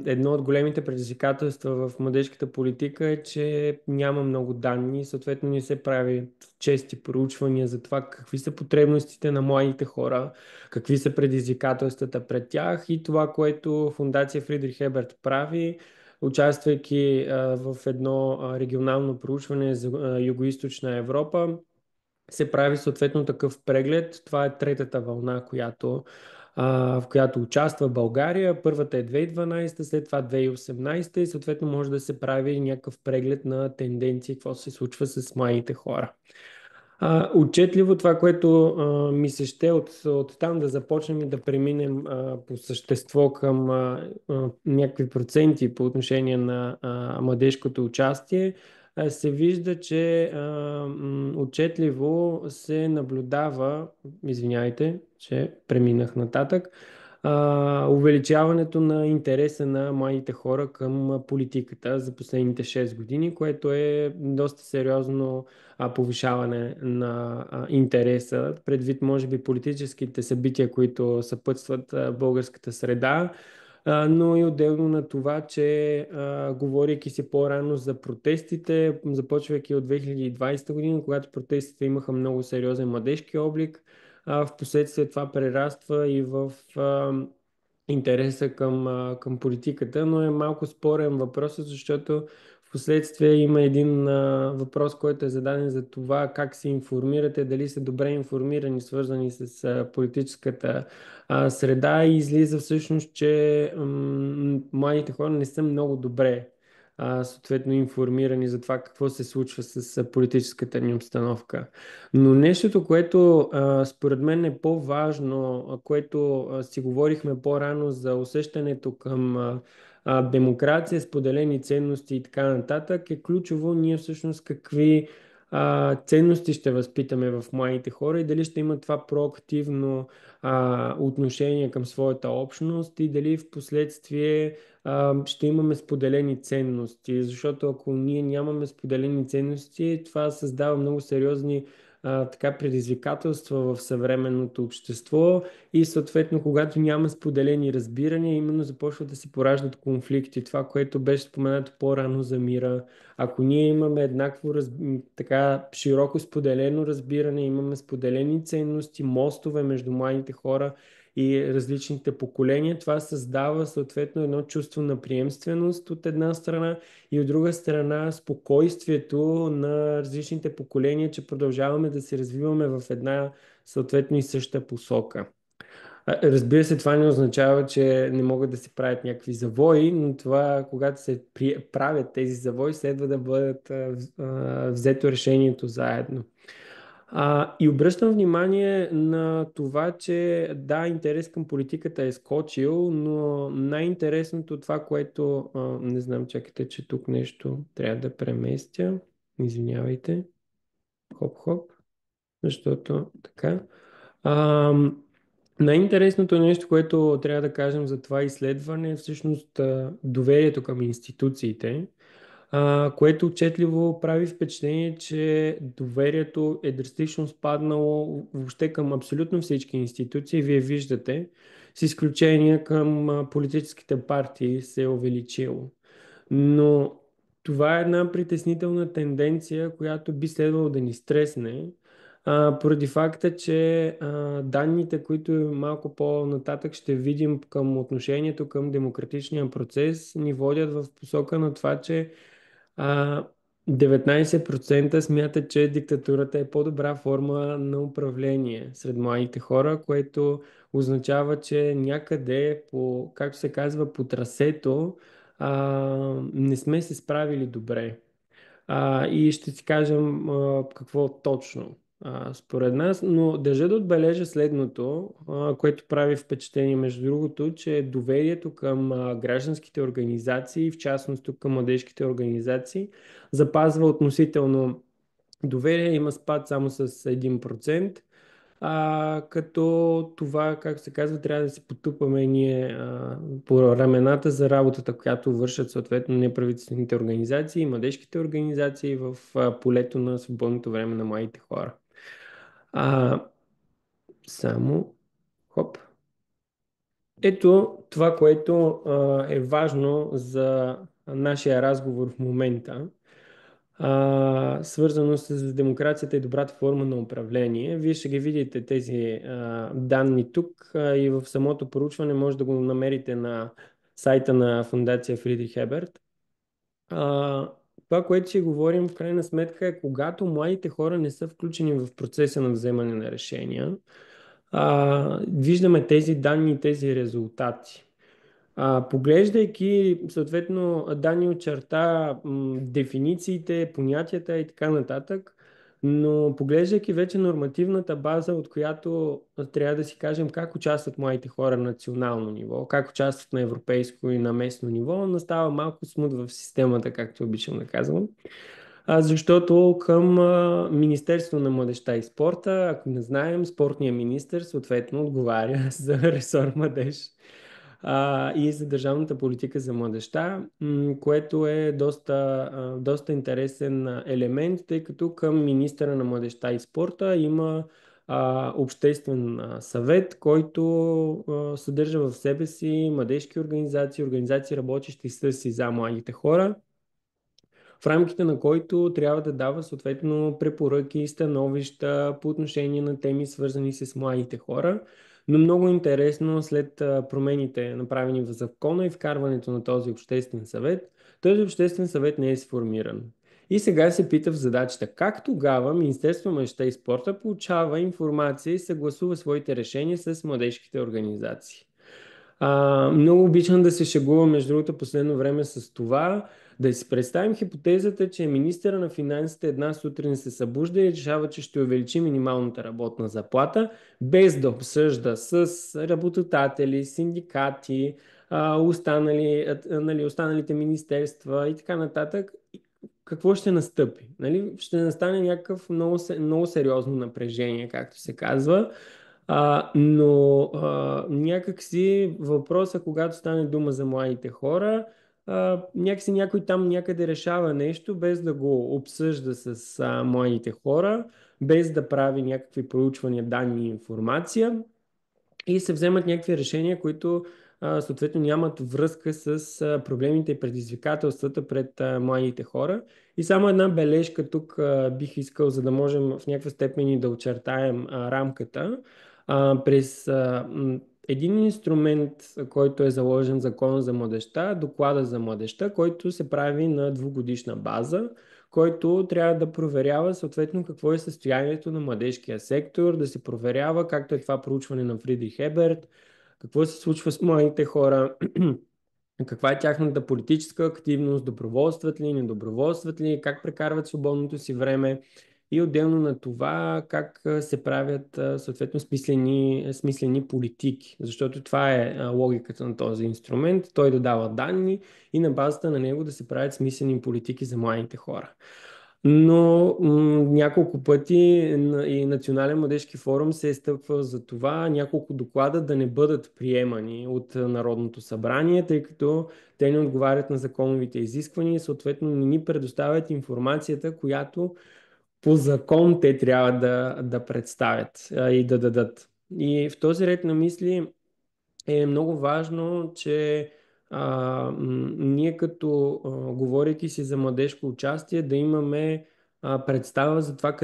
едно от големите предизвикателства в младежката политика е, че няма много данни, съответно не се прави чести проучвания за това какви са потребностите на младите хора, какви са предизвикателствата пред тях и това, което Фундация Фридрих Хеберт прави, участвайки в едно регионално проучване за Юго-Источна Европа, се прави съответно такъв преглед. Това е третата вълна, в която участва България. Първата е 2012, след това 2018 и съответно може да се прави някакъв преглед на тенденции, какво се случва с младите хора. Отчетливо това, което ми се ще от там да започнем и да преминем по същество към някакви проценти по отношение на младежкото участие, се вижда, че отчетливо се наблюдава, извиняйте, че преминах нататък, увеличаването на интереса на младите хора към политиката за последните 6 години, което е доста сериозно повишаване на интереса, предвид може би политическите събития, които съпътстват българската среда, но и отделно на това, че говорейки си по-рано за протестите, започвайки от 2020 година, когато протестите имаха много сериозен младежки облик, в последствие това прераства и в интереса към политиката, но е малко спорен въпрос, защото в последствие има един въпрос, който е зададен за това как се информирате, дали са добре информирани, свързани с политическата среда и излиза всъщност, че младите хора не са много добре съответно информирани за това какво се случва с политическата ни обстановка. Но нещото, което според мен е по-важно, което си говорихме по-рано за усещането към демокрация, споделени ценности и така нататък, е ключово ние всъщност какви ценности ще възпитаме в младите хора и дали ще има това проактивно отношение към своята общност и дали в последствие ще имаме споделени ценности, защото ако ние нямаме споделени ценности, това създава много сериозни така предизвикателства в съвременното общество и съответно, когато няма споделени разбирания, именно започват да се пораждат конфликти. Това, което беше споменато по-рано за мира. Ако ние имаме еднакво така широко споделено разбиране, имаме споделени ценности, мостове между младите хора и различните поколения, това създава съответно едно чувство на приемственост от една страна и от друга страна спокойствието на различните поколения, че продължаваме да се развиваме в една съответно и съща посока. Разбира се, това не означава, че не могат да се правят някакви завои, но това, когато се правят тези завои, следва да бъдат взето решението заедно. И обръщам внимание на това, че да, интерес към политиката е скочил, но най-интересното това, което... не знам, чакайте, че тук нещо трябва да преместя. Извинявайте. Хоп-хоп. Защото така. А, Най-интересното нещо, което трябва да кажем за това изследване е всъщност доверието към институциите, което отчетливо прави впечатление, че доверието е драстично спаднало въобще към абсолютно всички институции. Вие виждате, с изключение към политическите партии се е увеличило. Но това е една притеснителна тенденция, която би следвало да ни стресне, поради факта, че данните, които малко по-нататък ще видим към отношението към демократичния процес, ни водят в посока на това, че а, 19% смятат, че диктатурата е по-добра форма на управление сред младите хора, което означава, че някъде по, както се казва, по трасето не сме се справили добре. И ще си кажем какво точно според нас, но държа да отбележа следното, което прави впечатление, между другото, че доверието към гражданските организации, в частност тук към младежките организации, запазва относително доверие, има спад само с 1%. Като това, както се казва, трябва да се потупаме ние по рамената за работата, която вършат съответно неправителствените организации и младежките организации в полето на свободното време на младите хора. А, само, хоп. Ето това, което е важно за нашия разговор в момента, свързано с демокрацията и добрата форма на управление. Вие ще ги видите тези данни тук и в самото проучване може да го намерите на сайта на Фондация Фридрих Еберт. Това, което си говорим в крайна сметка е когато младите хора не са включени в процеса на вземане на решения, виждаме тези данни и тези резултати. Поглеждайки съответно данни от черта, дефинициите, понятията и така нататък, но поглеждайки вече нормативната база, от която трябва да си кажем как участват младите хора на национално ниво, как участват на европейско и на местно ниво, настава малко смут в системата, както обичам да казвам. Защото към Министерство на младежта и спорта, ако не знаем, спортният министър съответно отговаря за ресор младеж и за държавната политика за младежта, което е доста интересен елемент, тъй като към министъра на младежта и спорта има обществен съвет, който съдържа в себе си младежки организации, организации работещи с и за младите хора, в рамките на който трябва да дава съответно препоръки и становища по отношение на теми, свързани с младите хора. Но много интересно, след промените, направени в закона и вкарването на този обществен съвет не е сформиран. И сега се пита в задачата, как тогава Министерство на младежта и спорта получава информация и съгласува своите решения с младежките организации. Много обичам да се шегувам, между другото, последно време с това. Да си представим хипотезата, че министъра на финансите една сутрин се събужда и решава, че ще увеличи минималната работна заплата, без да обсъжда с работодатели, синдикати, останалите министерства и така нататък. Какво ще настъпи? Нали? Ще настане някакъв много сериозно напрежение, както се казва. Но някакси въпроса, когато стане дума за младите хора, някакси някой там някъде решава нещо, без да го обсъжда с младите хора, без да прави някакви проучвания, данни и информация и се вземат някакви решения, които съответно нямат връзка с проблемите и предизвикателствата пред младите хора. И само една бележка тук бих искал, за да можем в някаква степен и да очертаем рамката. През един инструмент, който е заложен в Закона за младежта, доклада за младежта, който се прави на двугодишна база, който трябва да проверява съответно какво е състоянието на младежкия сектор, да се проверява, както е това проучване на Фридрих Еберт, какво се случва с младите хора, каква е тяхната политическа активност, доброволстват ли, недоброволстват ли, как прекарват свободното си време и отделно на това как се правят съответно смислени политики, защото това е логиката на този инструмент, той да дава данни и на базата на него да се правят смислени политики за младите хора. Но няколко пъти и Национален младежки форум се е стъпвал за това няколко доклада да не бъдат приемани от Народното събрание, тъй като те не отговарят на законовите изисквания и съответно не ни предоставят информацията, която по закон те трябва да представят и да дадат. И в този ред на мисли е много важно, че ние като говорейки си за младежко участие, да имаме представа за това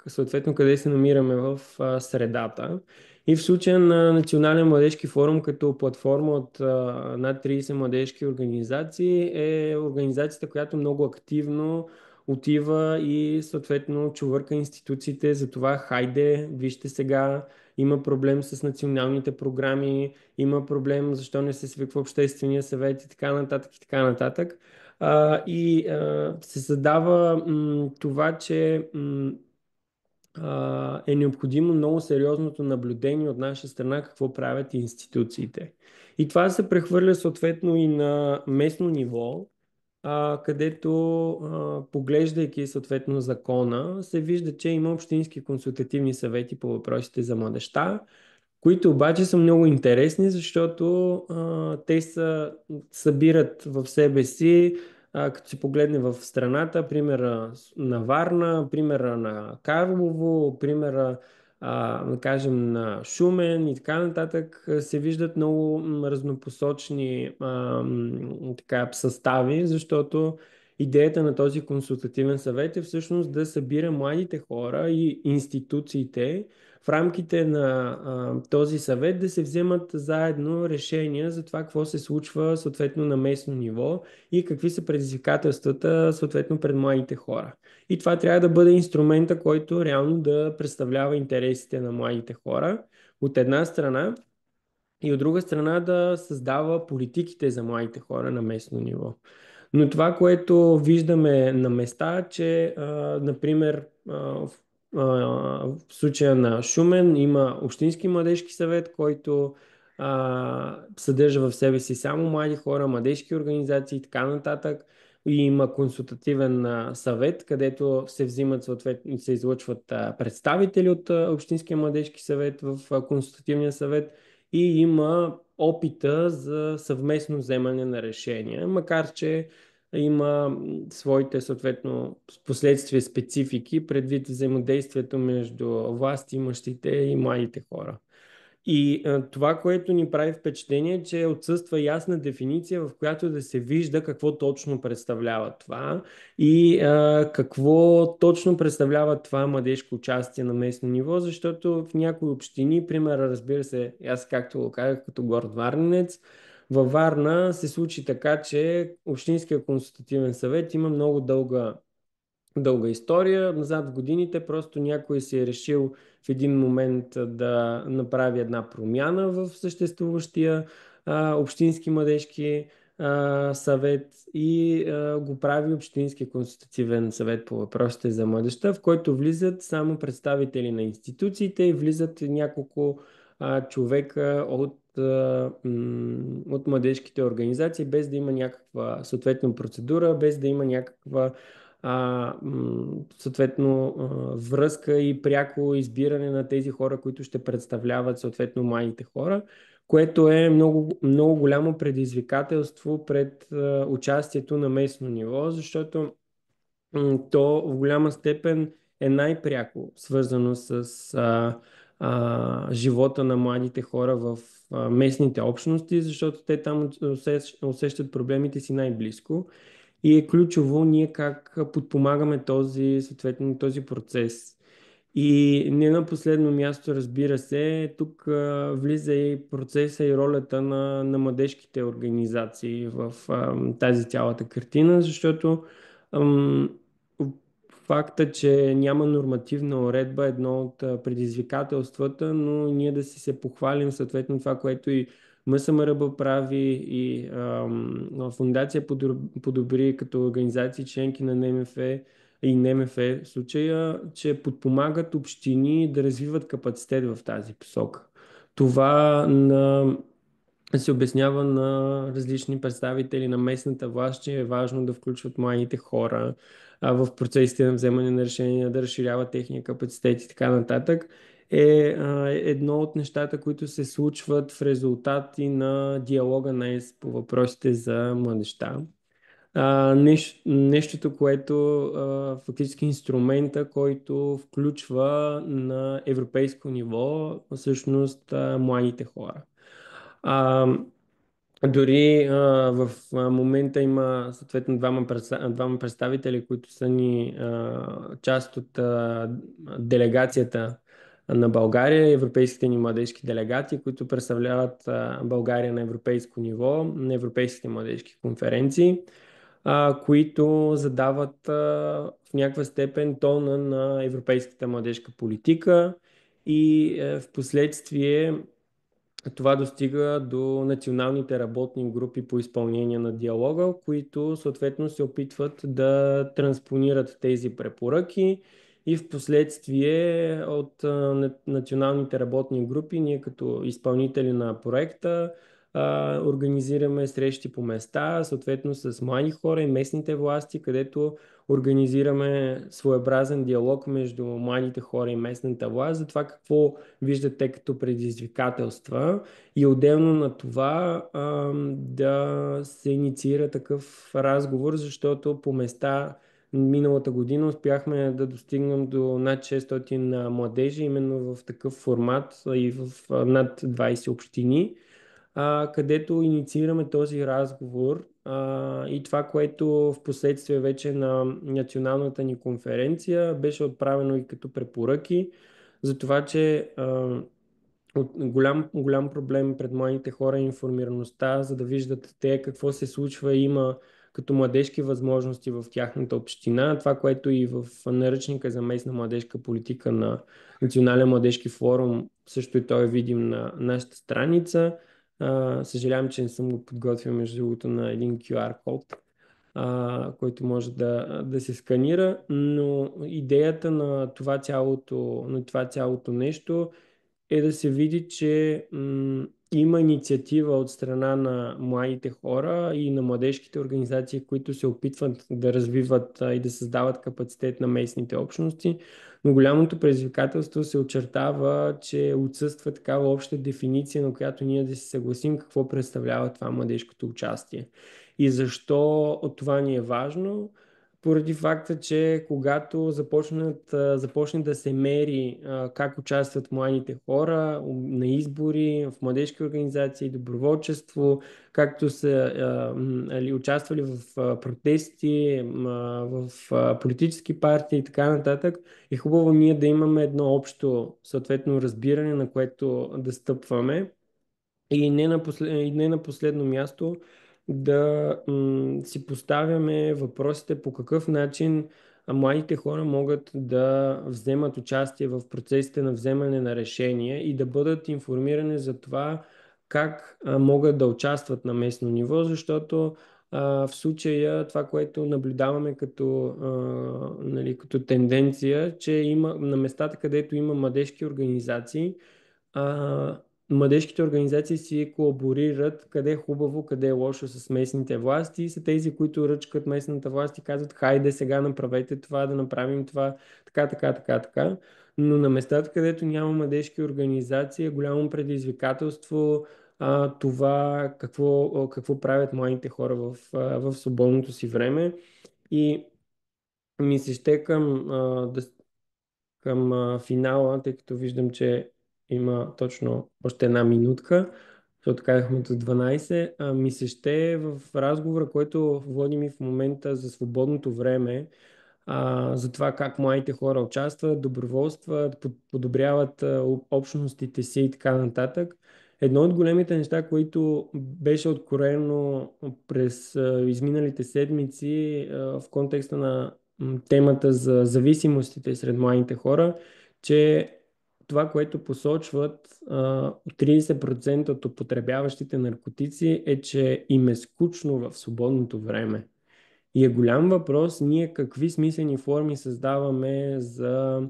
съответно къде се намираме в средата. И в случая на Национален младежки форум като платформа от над 30 младежки организации е организацията, която много активно отива и съответно чувърка институциите за това, хайде, вижте сега, има проблем с националните програми, има проблем защо не се свиква обществения съвет и така нататък и така нататък. Се задава това, че е необходимо много сериозното наблюдение от наша страна какво правят институциите. И това се прехвърля съответно и на местно ниво, където поглеждайки съответно закона, се вижда, че има общински консултативни съвети по въпросите за младежта, които обаче са много интересни, защото те събират в себе си, като се погледне в страната, примера на Варна, примера на Карлово, примера, да кажем, на Шумен и така нататък, се виждат много разнопосочни така, състави, защото идеята на този консултативен съвет е всъщност да събира младите хора и институциите в рамките на този съвет да се вземат заедно решения за това какво се случва съответно на местно ниво и какви са предизвикателствата съответно пред младите хора. И това трябва да бъде инструмента, който реално да представлява интересите на младите хора от една страна и от друга страна да създава политиките за младите хора на местно ниво. Но това, което виждаме на места, че, например, в случая на Шумен има Общински младежки съвет, който съдържа в себе си само млади хора, младежки организации и така нататък. И има консултативен съвет, където се взимат съответно, се излъчват представители от Общинския младежки съвет в консултативния съвет и има опита за съвместно вземане на решения, макар че има своите съответно последствия специфики предвид взаимодействието между власт имащите и младите хора. И това, което ни прави впечатление е, че отсъства ясна дефиниция, в която да се вижда какво точно представлява това и какво точно представлява това младежко участие на местно ниво, защото в някои общини, примера, разбира се, аз както го казах като горд варненец, във Варна се случи така, че Общинския консултативен съвет има много дълга история. Назад в годините просто някой си е решил в един момент да направи една промяна в съществуващия Общински младежки съвет и го прави Общински консултативен съвет по въпросите за младежта, в който влизат само представители на институциите и влизат няколко човека от младежките организации, без да има някаква съответна процедура, без да има някаква съответно връзка и пряко избиране на тези хора, които ще представляват съответно младите хора, което е много, много голямо предизвикателство пред участието на местно ниво, защото то в голяма степен е най-пряко свързано с живота на младите хора в местните общности, защото те там усещат проблемите си най-близко. И е ключово ние как подпомагаме съответно този процес. И не на последно място, разбира се, тук влиза и процеса и ролята на младежките организации в тази цялата картина, защото Ам, Факта, че няма нормативна уредба е едно от предизвикателствата, но ние да си се похвалим съответно това, което и МСМРБ прави и Фундация Подобри като организации членки на НМФ и НМФ в случая, че подпомагат общини да развиват капацитет в тази посока. Това се обяснява на различни представители на местната власт, че е важно да включват младите хора в процесите на вземане на решения, да разширяват техния капацитет и така нататък, едно от нещата, които се случват в резултати на диалога на ЕС по въпросите за младежта. Нещото, което фактически инструмента, който включва на европейско ниво всъщност младите хора. А, Дори в момента има съответно двама представители, които са ни част от делегацията на България, европейските ни младежки делегати, които представляват България на европейско ниво, на европейските младежки конференции, които задават в някаква степен тона на европейската младежка политика и в последствие това достига до националните работни групи по изпълнение на диалога, които съответно се опитват да транспонират тези препоръки и в последствие от националните работни групи, ние като изпълнители на проекта организираме срещи по места, съответно с млади хора и местните власти, където организираме своеобразен диалог между младите хора и местната власт за това какво виждат те като предизвикателства и отделно на това да се инициира такъв разговор, защото по места миналата година успяхме да достигнем до над 600 младежи именно в такъв формат и в над 20 общини, където инициираме този разговор и това, което в последствие вече на националната ни конференция беше отправено и като препоръки за това, че голям проблем пред младите хора е информираността, за да виждат те какво се случва и има като младежки възможности в тяхната община. Това, което и в наръчника за местна младежка политика на Национален младежки форум, също и той е видим на нашата страница. Съжалявам, че не съм го подготвил между другото на един QR код, който може да се сканира, но идеята на това цялото нещо е да се види, че има инициатива от страна на младите хора и на младежките организации, които се опитват да развиват и да създават капацитет на местните общности, но голямото предизвикателство се очертава, че отсъства такава обща дефиниция, на която ние да се съгласим какво представлява това младежкото участие. И защо от това ни е важно? Поради факта, че когато започне да се мери как участват младите хора на избори, в младежки организации, доброволчество, както са участвали в протести, в политически партии и така нататък, е хубаво ние да имаме едно общо съответно разбиране, на което да стъпваме. И не на последно място да си поставяме въпросите по какъв начин младите хора могат да вземат участие в процесите на вземане на решения и да бъдат информирани за това как могат да участват на местно ниво, защото в случая това, което наблюдаваме нали, като тенденция, че има на местата, където има младежки организации, младежките организации си колаборират къде е хубаво, къде е лошо с местните власти и са тези, които ръчкат местната власт и казват, хайде сега направете това, да направим това, така. Но на местата, където няма младежки организации, е голямо предизвикателство това какво правят младите хора в свободното си време. И ми се ще към финала, тъй като виждам, че има точно още една минутка, защото казахме до 12. Ми се ще в разговора, който водим и в момента за свободното време, за това как младите хора участват, доброволстват, подобряват общностите си и така нататък, Едно от големите неща, които беше откроено през изминалите седмици в контекста на темата за зависимостите сред младите хора, че това, което посочват 30% от употребяващите наркотици е, че им е скучно в свободното време. И е голям въпрос ние какви смислени форми създаваме за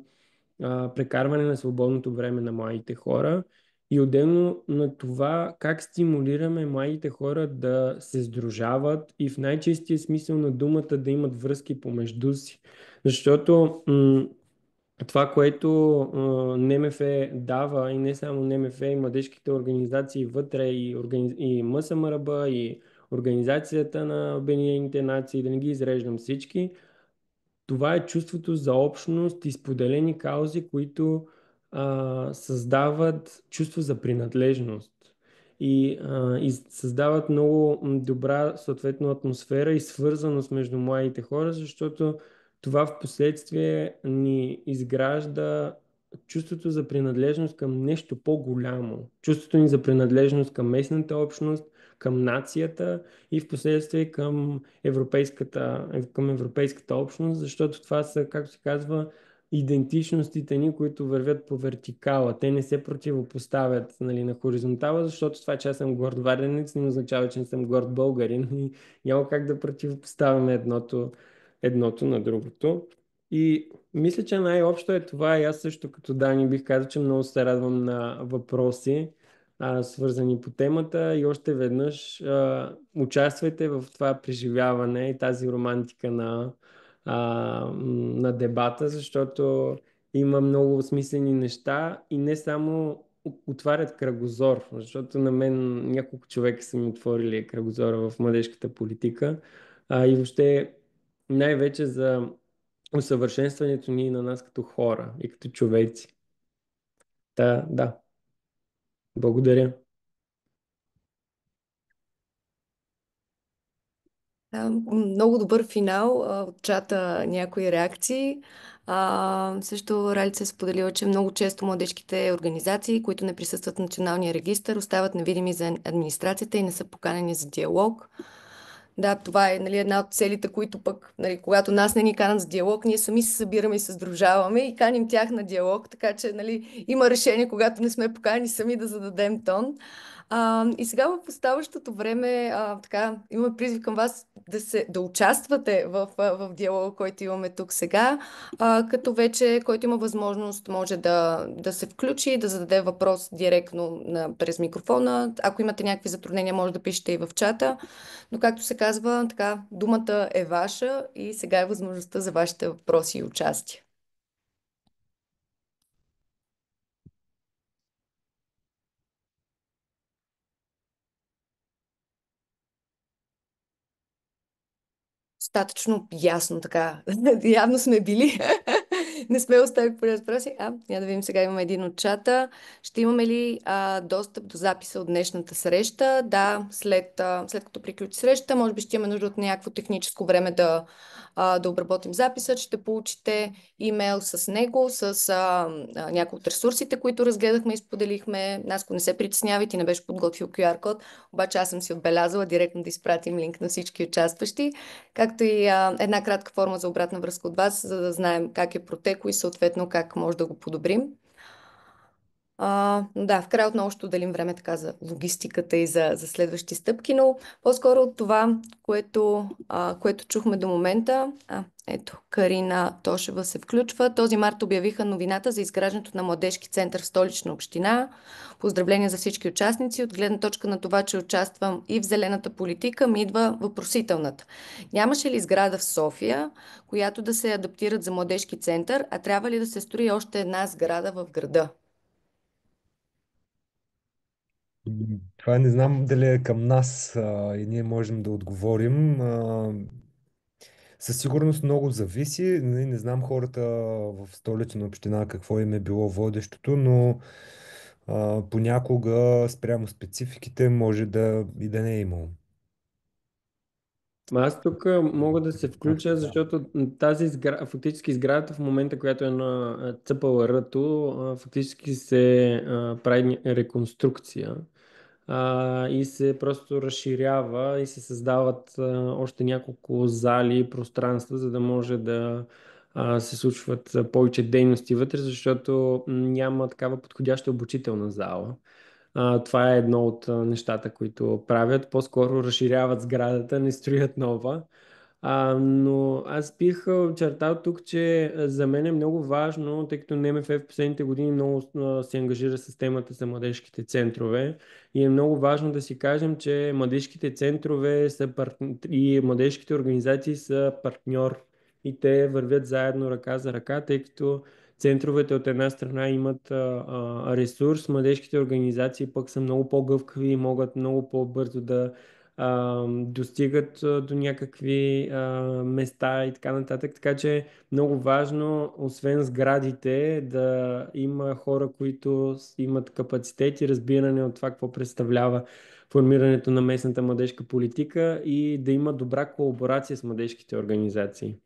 прекарване на свободното време на младите хора и отделно на това как стимулираме младите хора да се сдружават и в най-чистия смисъл на думата да имат връзки помежду си. Защото това, което НМФ дава и не само НМФ, и младежките организации вътре, и МСМРБ, и Организацията на Обединените нации, да не ги изреждам всички, това е чувството за общност и споделени каузи, които създават чувство за принадлежност и създават много добра, съответно, атмосфера и свързаност между младите хора, защото това в последствие ни изгражда чувството за принадлежност към нещо по-голямо. Чувството ни за принадлежност към местната общност, към нацията и в последствие към европейската общност, защото това са, както се казва, идентичностите ни, които вървят по вертикала. Те не се противопоставят, нали, на хоризонтала, защото това, че аз съм горд варенец, не означава, че не съм горд българин и няма как да противопоставяме едното на другото. И мисля, че най-общо е това и аз също като Дани бих казал, че много се радвам на въпроси, свързани по темата и още веднъж участвайте в това преживяване и тази романтика на дебата, защото има много смислени неща и не само отварят кръгозор, защото на мен няколко човека са ми отворили кръгозора в младежката политика и въобще най-вече за усъвършенстването ни на нас като хора и като човеци. Да, благодаря. Да, много добър финал. От чата някои реакции. Също Ралица е споделила, че много често младежките организации, които не присъстват в националния регистър, остават невидими за администрацията и не са поканени за диалог. Да, това е, нали, една от целите, които пък, нали, когато нас не ни канат за диалог, ние сами се събираме и се сдружаваме и каним тях на диалог, така че, нали, има решение, когато не сме поканени сами да зададем тон. И сега в оставащото време, така, имаме призив към вас да участвате в диалога, който имаме тук сега, като вече, който има възможност, може да се включи, да зададе въпрос директно през микрофона. Ако имате някакви затруднения, може да пишете и в чата. Но както се казва, така, думата е ваша и сега е възможността за вашите въпроси и участие. Достатъчно ясно така. Явно сме били. Не сме оставили по въпроси. Няма да видим сега, имаме един от чата. Ще имаме ли достъп до записа от днешната среща? Да, след като приключи среща, може би ще имаме нужда от някакво техническо време да обработим записа. Ще получите имейл с него, с някои от ресурсите, които разгледахме и споделихме. Наско, не се притеснявайте, не беше подготвил QR код, обаче аз съм си отбелязала директно да изпратим линк на всички участващи, както и една кратка форма за обратна връзка от вас, за да знаем как е протекло и съответно как може да го подобрим. Да, в края отново ще отделим време така за логистиката и за следващи стъпки, но по-скоро от това, което чухме до момента. Ето, Карина Тошева се включва. Този март обявиха новината за изграждането на младежки център в Столична община. Поздравления за всички участници. От гледна точка на това, че участвам и в зелената политика, ми идва въпросителната. Нямаше ли сграда в София, която да се адаптират за младежки център, а трябва ли да се строи още една сграда в града? Това не знам дали е към нас и ние можем да отговорим. Със сигурност много зависи. Не знам хората в Столична община какво им е било водещото, но понякога спрямо спецификите може и да не е имало. Аз тук мога да се включа, защото фактически сградата в момента, която е на ЦПЛР-то, фактически се прави реконструкция. и се просто разширява и се създават още няколко зали и пространства, за да може да се случват повече дейности вътре, защото няма такава подходяща обучителна зала. Това е едно от нещата, които правят. По-скоро разширяват сградата, не строят нова. Но аз бих очертал тук, че за мен е много важно, тъй като НМФ в последните години много се ангажира с темата за младежките центрове и е много важно да си кажем, че младежките центрове и младежките организации са партньор и те вървят заедно ръка за ръка, тъй като центровете от една страна имат ресурс, младежките организации пък са много по-гъвкави и могат много по-бързо да достигат до някакви места и така нататък. Така че много важно, освен сградите, да има хора, които имат капацитет и разбиране от това какво представлява формирането на местната младежка политика и да има добра колаборация с младежките организации.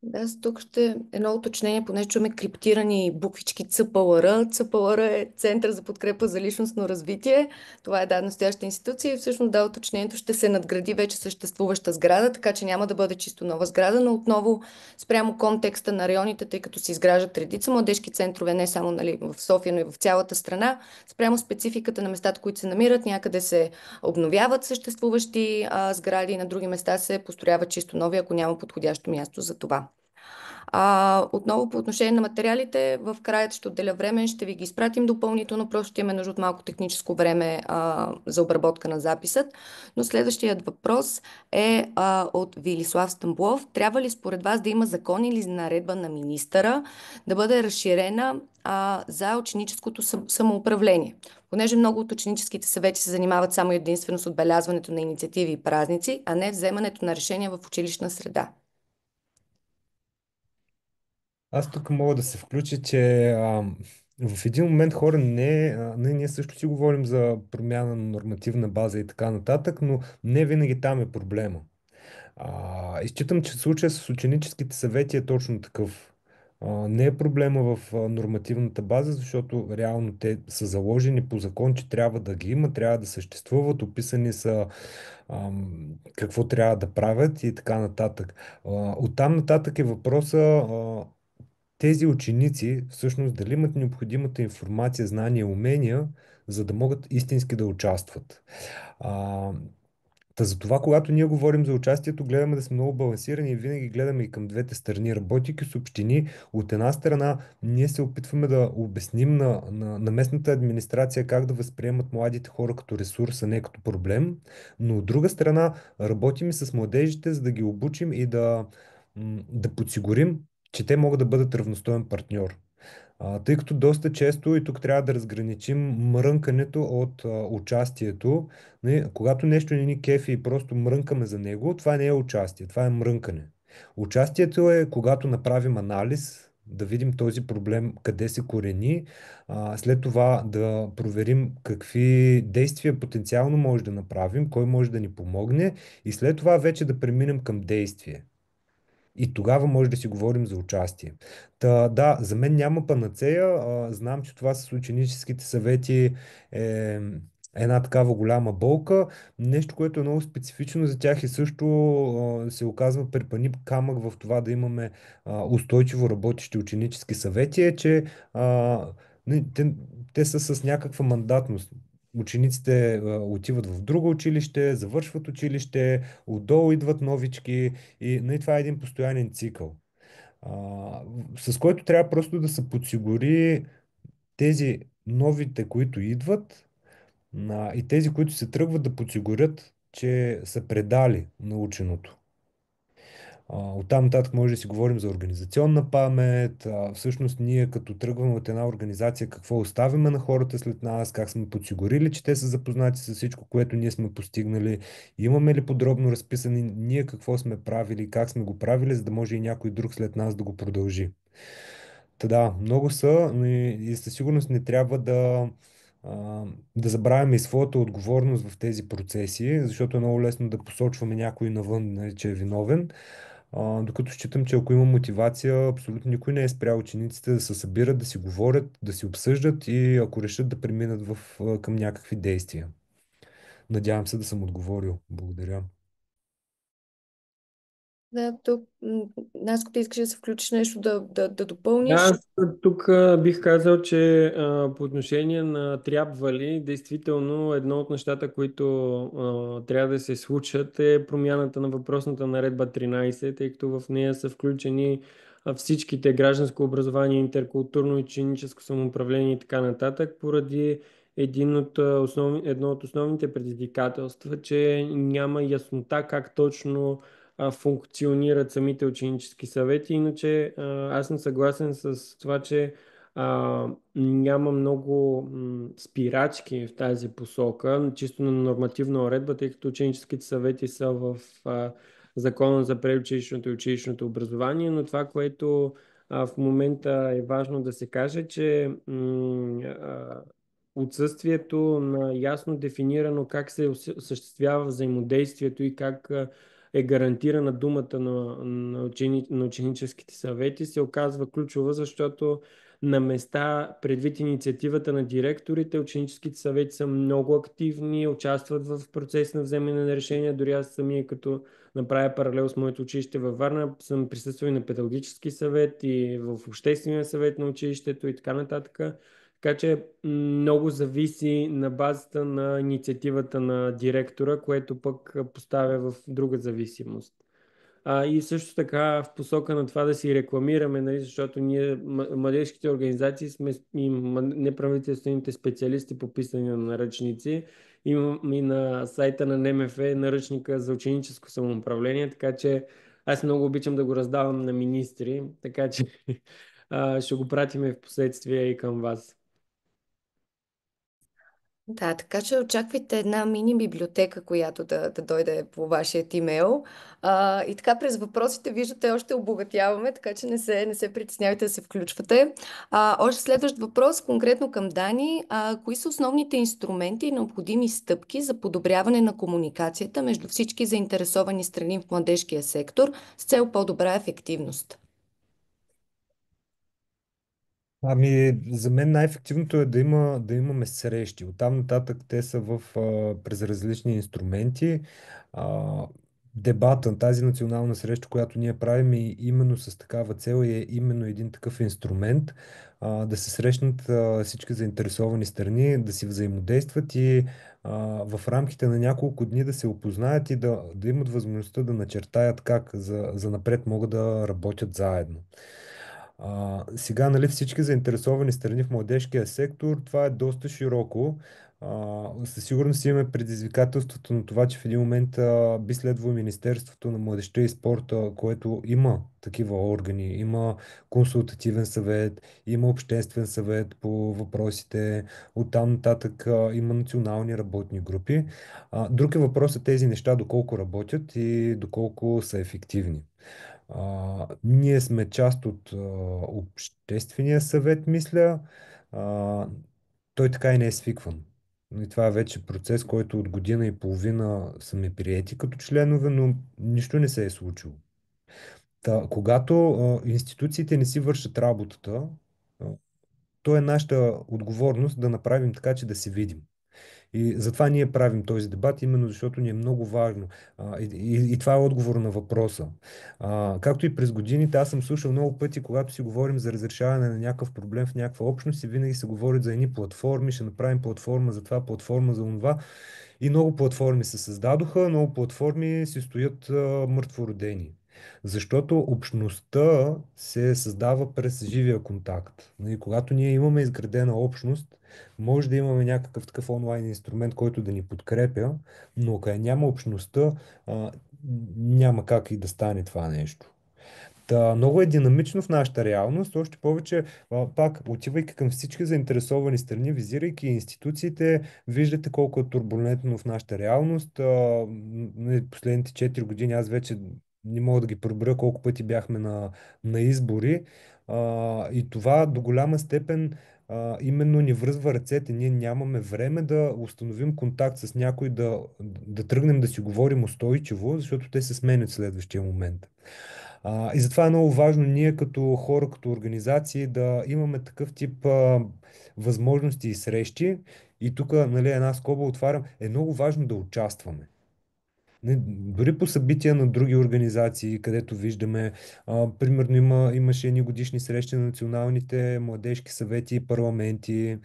Да, аз тук ще едно уточнение, понеже чуме криптирани буквички ЦПЛР. ЦПЛР е Център за подкрепа за личностно развитие. Това е настояща институция и всъщност уточнението ще се надгради вече съществуваща сграда, така че няма да бъде чисто нова сграда, но отново спрямо контекста на районите, тъй като се изграждат редица младежки центрове, не само в София, но и в цялата страна, спрямо спецификата на местата, които се намират, някъде се обновяват съществуващи сгради, на други места се построяват чисто нови, ако няма подходящо място за това. Отново по отношение на материалите, в края ще отделя време, ще ви ги изпратим допълнително, просто ще имаме нужда от малко техническо време за обработка на записът. Но следващият въпрос е от Вилислав Стамбулов. Трябва ли според вас да има закон или наредба на министъра да бъде разширена за ученическото самоуправление? Понеже много от ученическите съвети се занимават само единствено с отбелязването на инициативи и празници, а не вземането на решения в училищна среда. Аз тук мога да се включа, че в един момент хора ние също си говорим за промяна на нормативна база и така нататък, но не винаги там е проблема. Изчитам, че случая с ученическите съвети е точно такъв. Не е проблема в нормативната база, защото реално те са заложени по закон, че трябва да ги има, трябва да съществуват, описани са какво трябва да правят и така нататък. Оттам нататък е въпроса тези ученици всъщност дали имат необходимата информация, знания, умения, за да могат истински да участват. А, за това, когато ние говорим за участието, гледаме да сме много балансирани и винаги гледаме и към двете страни. Работейки с общини, от една страна ние се опитваме да обясним на местната администрация как да възприемат младите хора като ресурс, а не като проблем, но от друга страна работим и с младежите, за да ги обучим и да подсигурим, че те могат да бъдат равностоен партньор. Тъй като доста често и тук трябва да разграничим мрънкането от участието. Когато нещо не ни кефи и просто мрънкаме за него, това не е участие, това е мрънкане. Участието е когато направим анализ, да видим този проблем къде се корени, след това да проверим какви действия потенциално може да направим, кой може да ни помогне и след това вече да преминем към действие. И тогава може да си говорим за участие. Да, за мен няма панацея. Знам, че това с ученическите съвети е една такава голяма болка. Нещо, което е много специфично за тях и също се оказва препани камък в това да имаме устойчиво работещи ученически съвети, е, че те са с някаква мандатност. Учениците отиват в друго училище, завършват училище, отдолу идват новички и това е един постоянен цикъл, с който трябва просто да се подсигури тези новите, които идват, и тези, които се тръгват да подсигурят, че са предали наученото. Оттам нататък може да си говорим за организационна памет. Всъщност ние като тръгваме от една организация, какво оставяме на хората след нас, как сме подсигурили, че те са запознати с всичко, което ние сме постигнали. Имаме ли подробно разписани ние какво сме правили, как сме го правили, за да може и някой друг след нас да го продължи. Да, много са, но и със сигурност не трябва да забравяме и своята отговорност в тези процеси, защото е много лесно да посочваме някой навън, нали, че е виновен. Докато считам, че ако има мотивация, абсолютно никой не е спрял учениците да се събират, да си говорят, да си обсъждат и ако решат да преминат към някакви действия. Надявам се да съм отговорил. Благодаря. Да, тук, Наско, ти искаш да се включиш нещо да Да, допълниш? аз тук бих казал, че по отношение на трябва ли, действително едно от нещата, които трябва да се случат е промяната на въпросната наредба 13, тъй като в нея са включени всичките гражданско образование, интеркултурно и ученическо самоуправление и така нататък, поради едно от основните предизвикателства, че няма яснота как точно функционират самите ученически съвети. Иначе аз съм съгласен с това, че няма много спирачки в тази посока, чисто на нормативна уредба, тъй като ученическите съвети са в Закона за предучилищното и училищното образование, но това, което в момента е важно да се каже, че отсъствието на ясно дефинирано как се осъществява взаимодействието и как е гарантирана думата на ученическите съвети, се оказва ключова, защото на места, предвид инициативата на директорите, ученическите съвети са много активни, участват в процес на вземане на решения. Дори аз самия, като направя паралел с моето училище във Варна, съм присъствал и на педагогически съвет, и в обществения съвет на училището и така нататък. Така че много зависи на базата на инициативата на директора, което пък поставя в друга зависимост. И също така в посока на това да си рекламираме, нали, защото ние, младежките организации, сме и неправителствените специалисти по писане на наръчници. Имам и на сайта на НМФ наръчника за ученическо самоуправление, така че аз много обичам да го раздавам на министри, така че ще го пратиме в последствие и към вас. Да, така че очаквайте една мини библиотека, която да дойде по вашият имейл. И така през въпросите, виждате, още обогатяваме, така че не се притеснявайте да се включвате. Още следващ въпрос, конкретно към Дани. Кои са основните инструменти и необходими стъпки за подобряване на комуникацията между всички заинтересовани страни в младежкия сектор с цел по-добра ефективност? За мен най-ефективното е да имаме срещи. Оттам нататък те са през различни инструменти. А, Дебата, тази национална среща, която ние правим и именно с такава цел е именно един такъв инструмент, да се срещнат всички заинтересовани страни, да си взаимодействат и в рамките на няколко дни да се опознаят и да имат възможността да начертаят как за напред могат да работят заедно. Сега, нали, всички заинтересовани страни в младежкия сектор, това е доста широко. Със сигурност имаме предизвикателството на това, че в един момент би следвало Министерството на младежта и спорта, което има такива органи, има консултативен съвет, има обществен съвет по въпросите, оттам нататък има национални работни групи. Друг е въпросът тези неща доколко работят и доколко са ефективни. Ние сме част от Обществения съвет, мисля. А, Той така и не е свикван. И това е вече процес, който от година и половина са ме приети като членове, но нищо не се е случило. Когато институциите не си вършат работата, а, то е нашата отговорност да направим така, че да се видим. И затова ние правим този дебат, именно защото ни е много важно. И това е отговор на въпроса. Както и през годините, аз съм слушал много пъти, когато си говорим за разрешаване на някакъв проблем в някаква общност и винаги се говори за едни платформи, ще направим платформа за това, платформа за това. И много платформи се създадоха, много платформи си стоят мъртвородени. Защото общността се създава през живия контакт. И когато ние имаме изградена общност, може да имаме някакъв такъв онлайн инструмент, който да ни подкрепя, но ако няма общността, а, няма как и да стане това нещо. Много е динамично в нашата реалност, още повече, пак, отивайки към всички заинтересовани страни, визирайки институциите, виждате колко е турбулентно в нашата реалност. Последните 4 години аз вече не мога да ги преброя колко пъти бяхме на избори. И това до голяма степен именно ни връзва ръцете. Ние нямаме време да установим контакт с някой, да тръгнем да си говорим устойчиво, защото те се сменят в следващия момент. И затова е много важно ние като хора, като организации да имаме такъв тип възможности и срещи. И тук, нали, една скоба отварям, е много важно да участваме. Дори по събития на други организации, където виждаме, примерно имаше едни годишни срещи на националните младежки съвети и парламенти,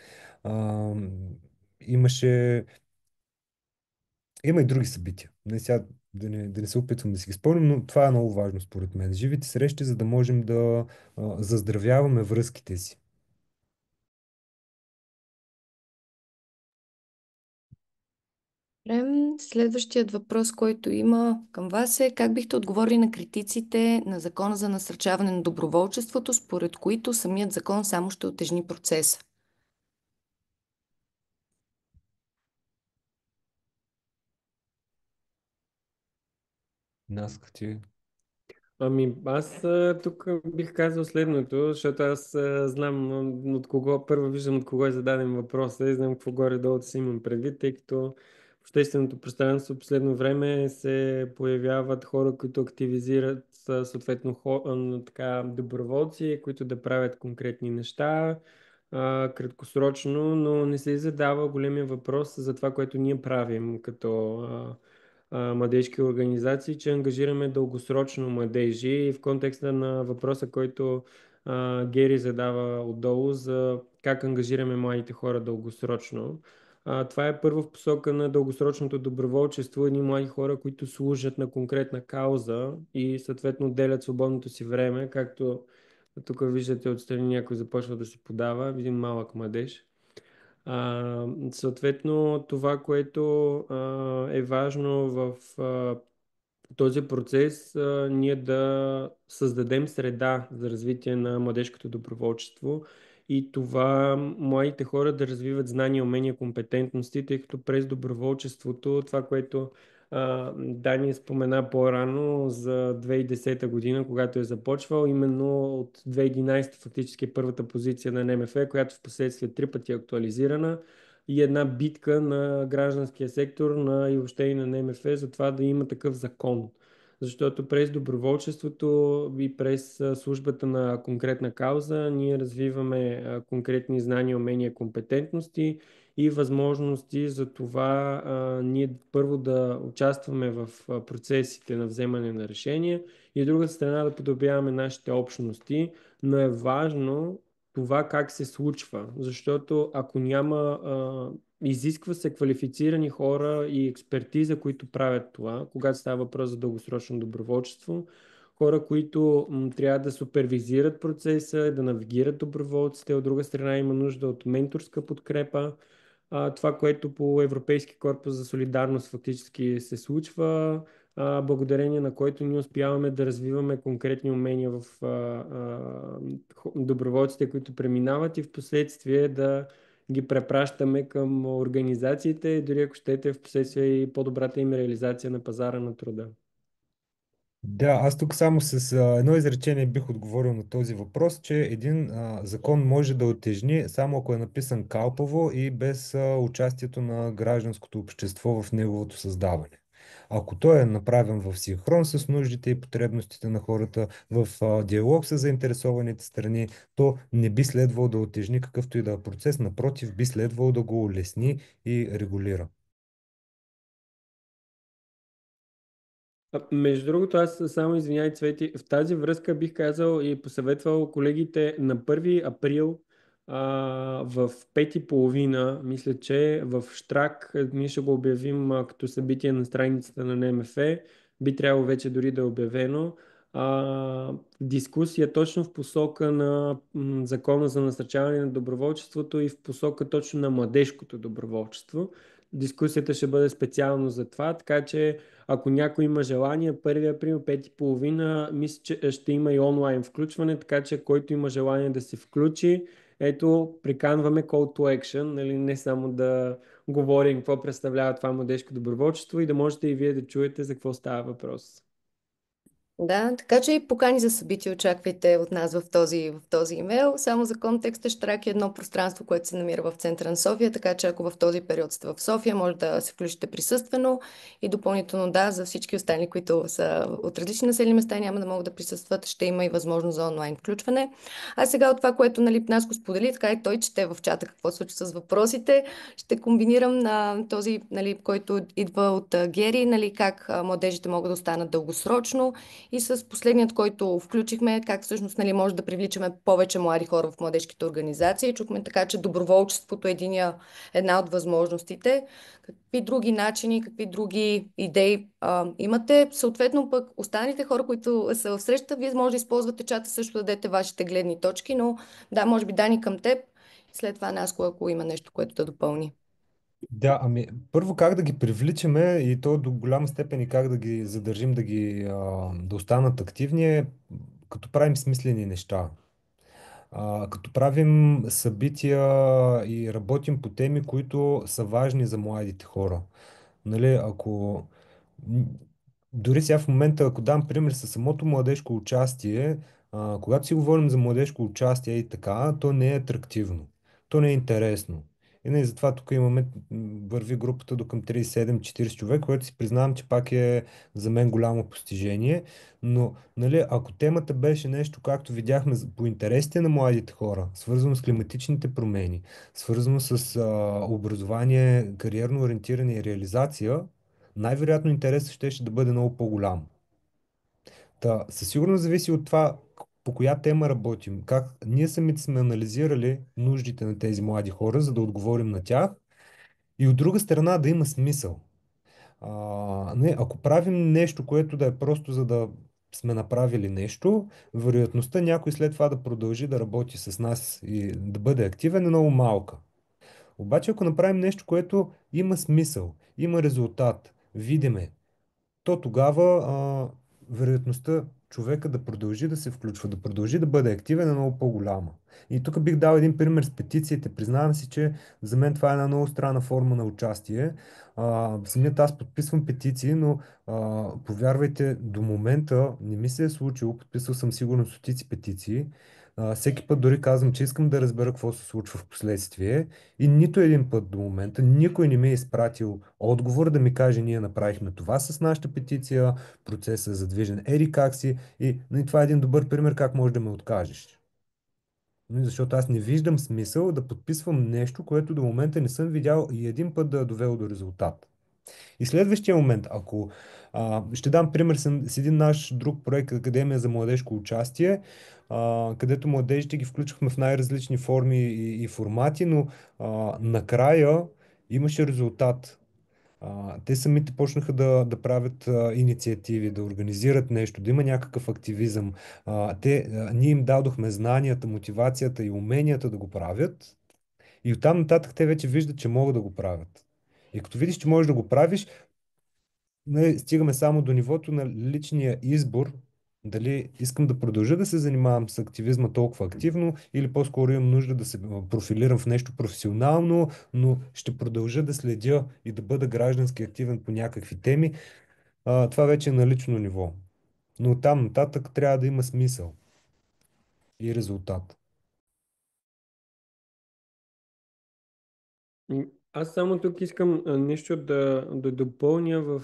а, имаше, има и други събития. Не, сега, да не се опитвам да си ги спомням, но това е много важно според мен. Живите срещи, за да можем да заздравяваме връзките си. Следващият въпрос, който има към вас е: как бихте отговорили на критиците на Закона за насърчаване на доброволчеството, според които самият закон само ще утежни процеса? Наска ти. Ами аз тук бих казал следното, защото аз знам от кого, първо виждам от кого е зададен въпроса и знам какво горе-долу да си имам предвид, тъй като в общественото пространство в последно време се появяват хора, които активизират съответно така, доброволци, които да правят конкретни неща краткосрочно, но не се задава големия въпрос за това, което ние правим като младежки организации, че ангажираме дългосрочно младежи и в контекста на въпроса, който Гери задава отдолу за как ангажираме младите хора дългосрочно. Това е първо в посока на дългосрочното доброволчество, едни млади хора, които служат на конкретна кауза и съответно делят свободното си време, както тук виждате отстрани някой започва да се подава, един малък младеж. Съответно, това, което е важно в този процес, ние да създадем среда за развитие на младежкото доброволчество и това младите хора да развиват знания, умения, компетентности, тъй като през доброволчеството, това, което Дани спомена по-рано за 2010 година, когато е започвал, именно от 2011 фактически е първата позиция на НМФ, която в последствие 3 пъти е актуализирана и една битка на гражданския сектор и въобще и на НМФ за това да има такъв закон. Защото през доброволчеството и през службата на конкретна кауза ние развиваме конкретни знания, умения, компетентности и възможности за това ние първо да участваме в процесите на вземане на решения и от друга страна да подобряваме нашите общности, но е важно това как се случва, защото ако няма, изисква се квалифицирани хора и експертиза, които правят това, когато става въпрос за дългосрочно доброволчество, хора, които трябва да супервизират процеса, да навигират доброволците, от друга страна има нужда от менторска подкрепа. Това, което по Европейски корпус за солидарност фактически се случва, благодарение на който ние успяваме да развиваме конкретни умения в доброволците, които преминават и в последствие да ги препращаме към организациите, дори ако щете в последствие и по-добрата им реализация на пазара на труда. Да, аз тук само с едно изречение бих отговорил на този въпрос, че един закон може да отежни само ако е написан калпаво и без участието на гражданското общество в неговото създаване. Ако той е направен в синхрон с нуждите и потребностите на хората, в диалог с заинтересованите страни, то не би следвало да отежни какъвто и да е процес, напротив, би следвало да го улесни и регулира. Между другото, аз само извинявай, Цвети, в тази връзка бих казал и посъветвал колегите на 1 април в 5:30, мисля, че в Штрак, ние ще го обявим като събитие на страницата на НМФ, би трябвало вече дори да е обявено. Дискусия точно в посока на Закона за насърчаване на доброволчеството и в посока точно на младежкото доброволчество. Дискусията ще бъде специално за това, така че ако някой има желание, 1 април, 5:30, мисля, че ще има и онлайн включване, така че който има желание да се включи, ето, приканваме call to action, нали, не само да говорим какво представлява това младежко доброволчество и да можете и вие да чуете за какво става въпрос. Да, така че и покани за събития очаквайте от нас в този имейл. Само за контекста, Щрак е едно пространство, което се намира в центъра на София, така че ако в този период сте в София, може да се включите присъствено и допълнително да, за всички останали, които са от различни населени места и няма да могат да присъстват, ще има и възможност за онлайн включване. А сега от това, което нали, нас го сподели, така и той чете в чата какво се случва с въпросите, ще комбинирам на този, нали, който идва от Гери, нали, как младежите могат да останат дългосрочно и с последният, който включихме, как всъщност нали, може да привличаме повече млади хора в младежките организации. Чухме така, че доброволчеството е една от възможностите. Какви други начини, какви други идеи имате? Съответно пък останалите хора, които са в срещата, вие може да използвате чата също да дадете вашите гледни точки, но да, може би Дани към теб, след това Наско, ако има нещо, което да допълни. Да, ами първо как да ги привличаме и то до голяма степен и как да ги задържим да останат активни е като правим смислени неща. Като правим събития и работим по теми, които са важни за младите хора. Нали, ако м, дори сега в момента, ако дам пример със самото младежко участие, когато си говорим за младежко участие и така, то не е атрактивно. То не е интересно. И не, затова тук имаме, върви групата до към 37-40 човека, което си признавам, че пак е за мен голямо постижение. Но, нали, ако темата беше нещо, както видяхме по интересите на младите хора, свързано с климатичните промени, свързано с образование, кариерно ориентиране и реализация, най-вероятно интересът ще да бъде много по-голям. Та, със сигурност зависи от това по коя тема работим, как ние самите сме анализирали нуждите на тези млади хора, за да отговорим на тях и от друга страна да има смисъл. Не, ако правим нещо, което да е просто за да сме направили нещо, вероятността някой след това да продължи да работи с нас и да бъде активен е много малка. Обаче, ако направим нещо, което има смисъл, има резултат, видиме, то тогава вероятността човека да продължи да се включва, да продължи да бъде активен е много по-голяма. И тук бих дал един пример с петициите. Признавам си, че за мен това е една много странна форма на участие. Самият аз подписвам петиции, но повярвайте, до момента не ми се е случило. Подписал съм сигурно стотици петиции. Всеки път дори казвам, че искам да разбера какво се случва в последствие. И нито един път до момента никой не ми е изпратил отговор да ми каже, ние направихме това с нашата петиция, процесът е задвижен, еди как си. И това е един добър пример как можеш да ме откажеш. Защото аз не виждам смисъл да подписвам нещо, което до момента не съм видял и един път да е довело до резултат. И следващия момент, ако ще дам пример с един наш друг проект, Академия за младежко участие, където младежите ги включвахме в най-различни форми и формати, но накрая имаше резултат. Те самите почнаха да правят инициативи, да организират нещо, да има някакъв активизъм. Ние им дадохме знанията, мотивацията и уменията да го правят. И оттам нататък те вече виждат, че могат да го правят. И като видиш, че можеш да го правиш, стигаме само до нивото на личния избор, дали искам да продължа да се занимавам с активизма толкова активно или по-скоро имам нужда да се профилирам в нещо професионално, но ще продължа да следя и да бъда граждански активен по някакви теми. Това вече е на лично ниво. Но оттам нататък трябва да има смисъл и резултат. Аз само тук искам нещо да допълня в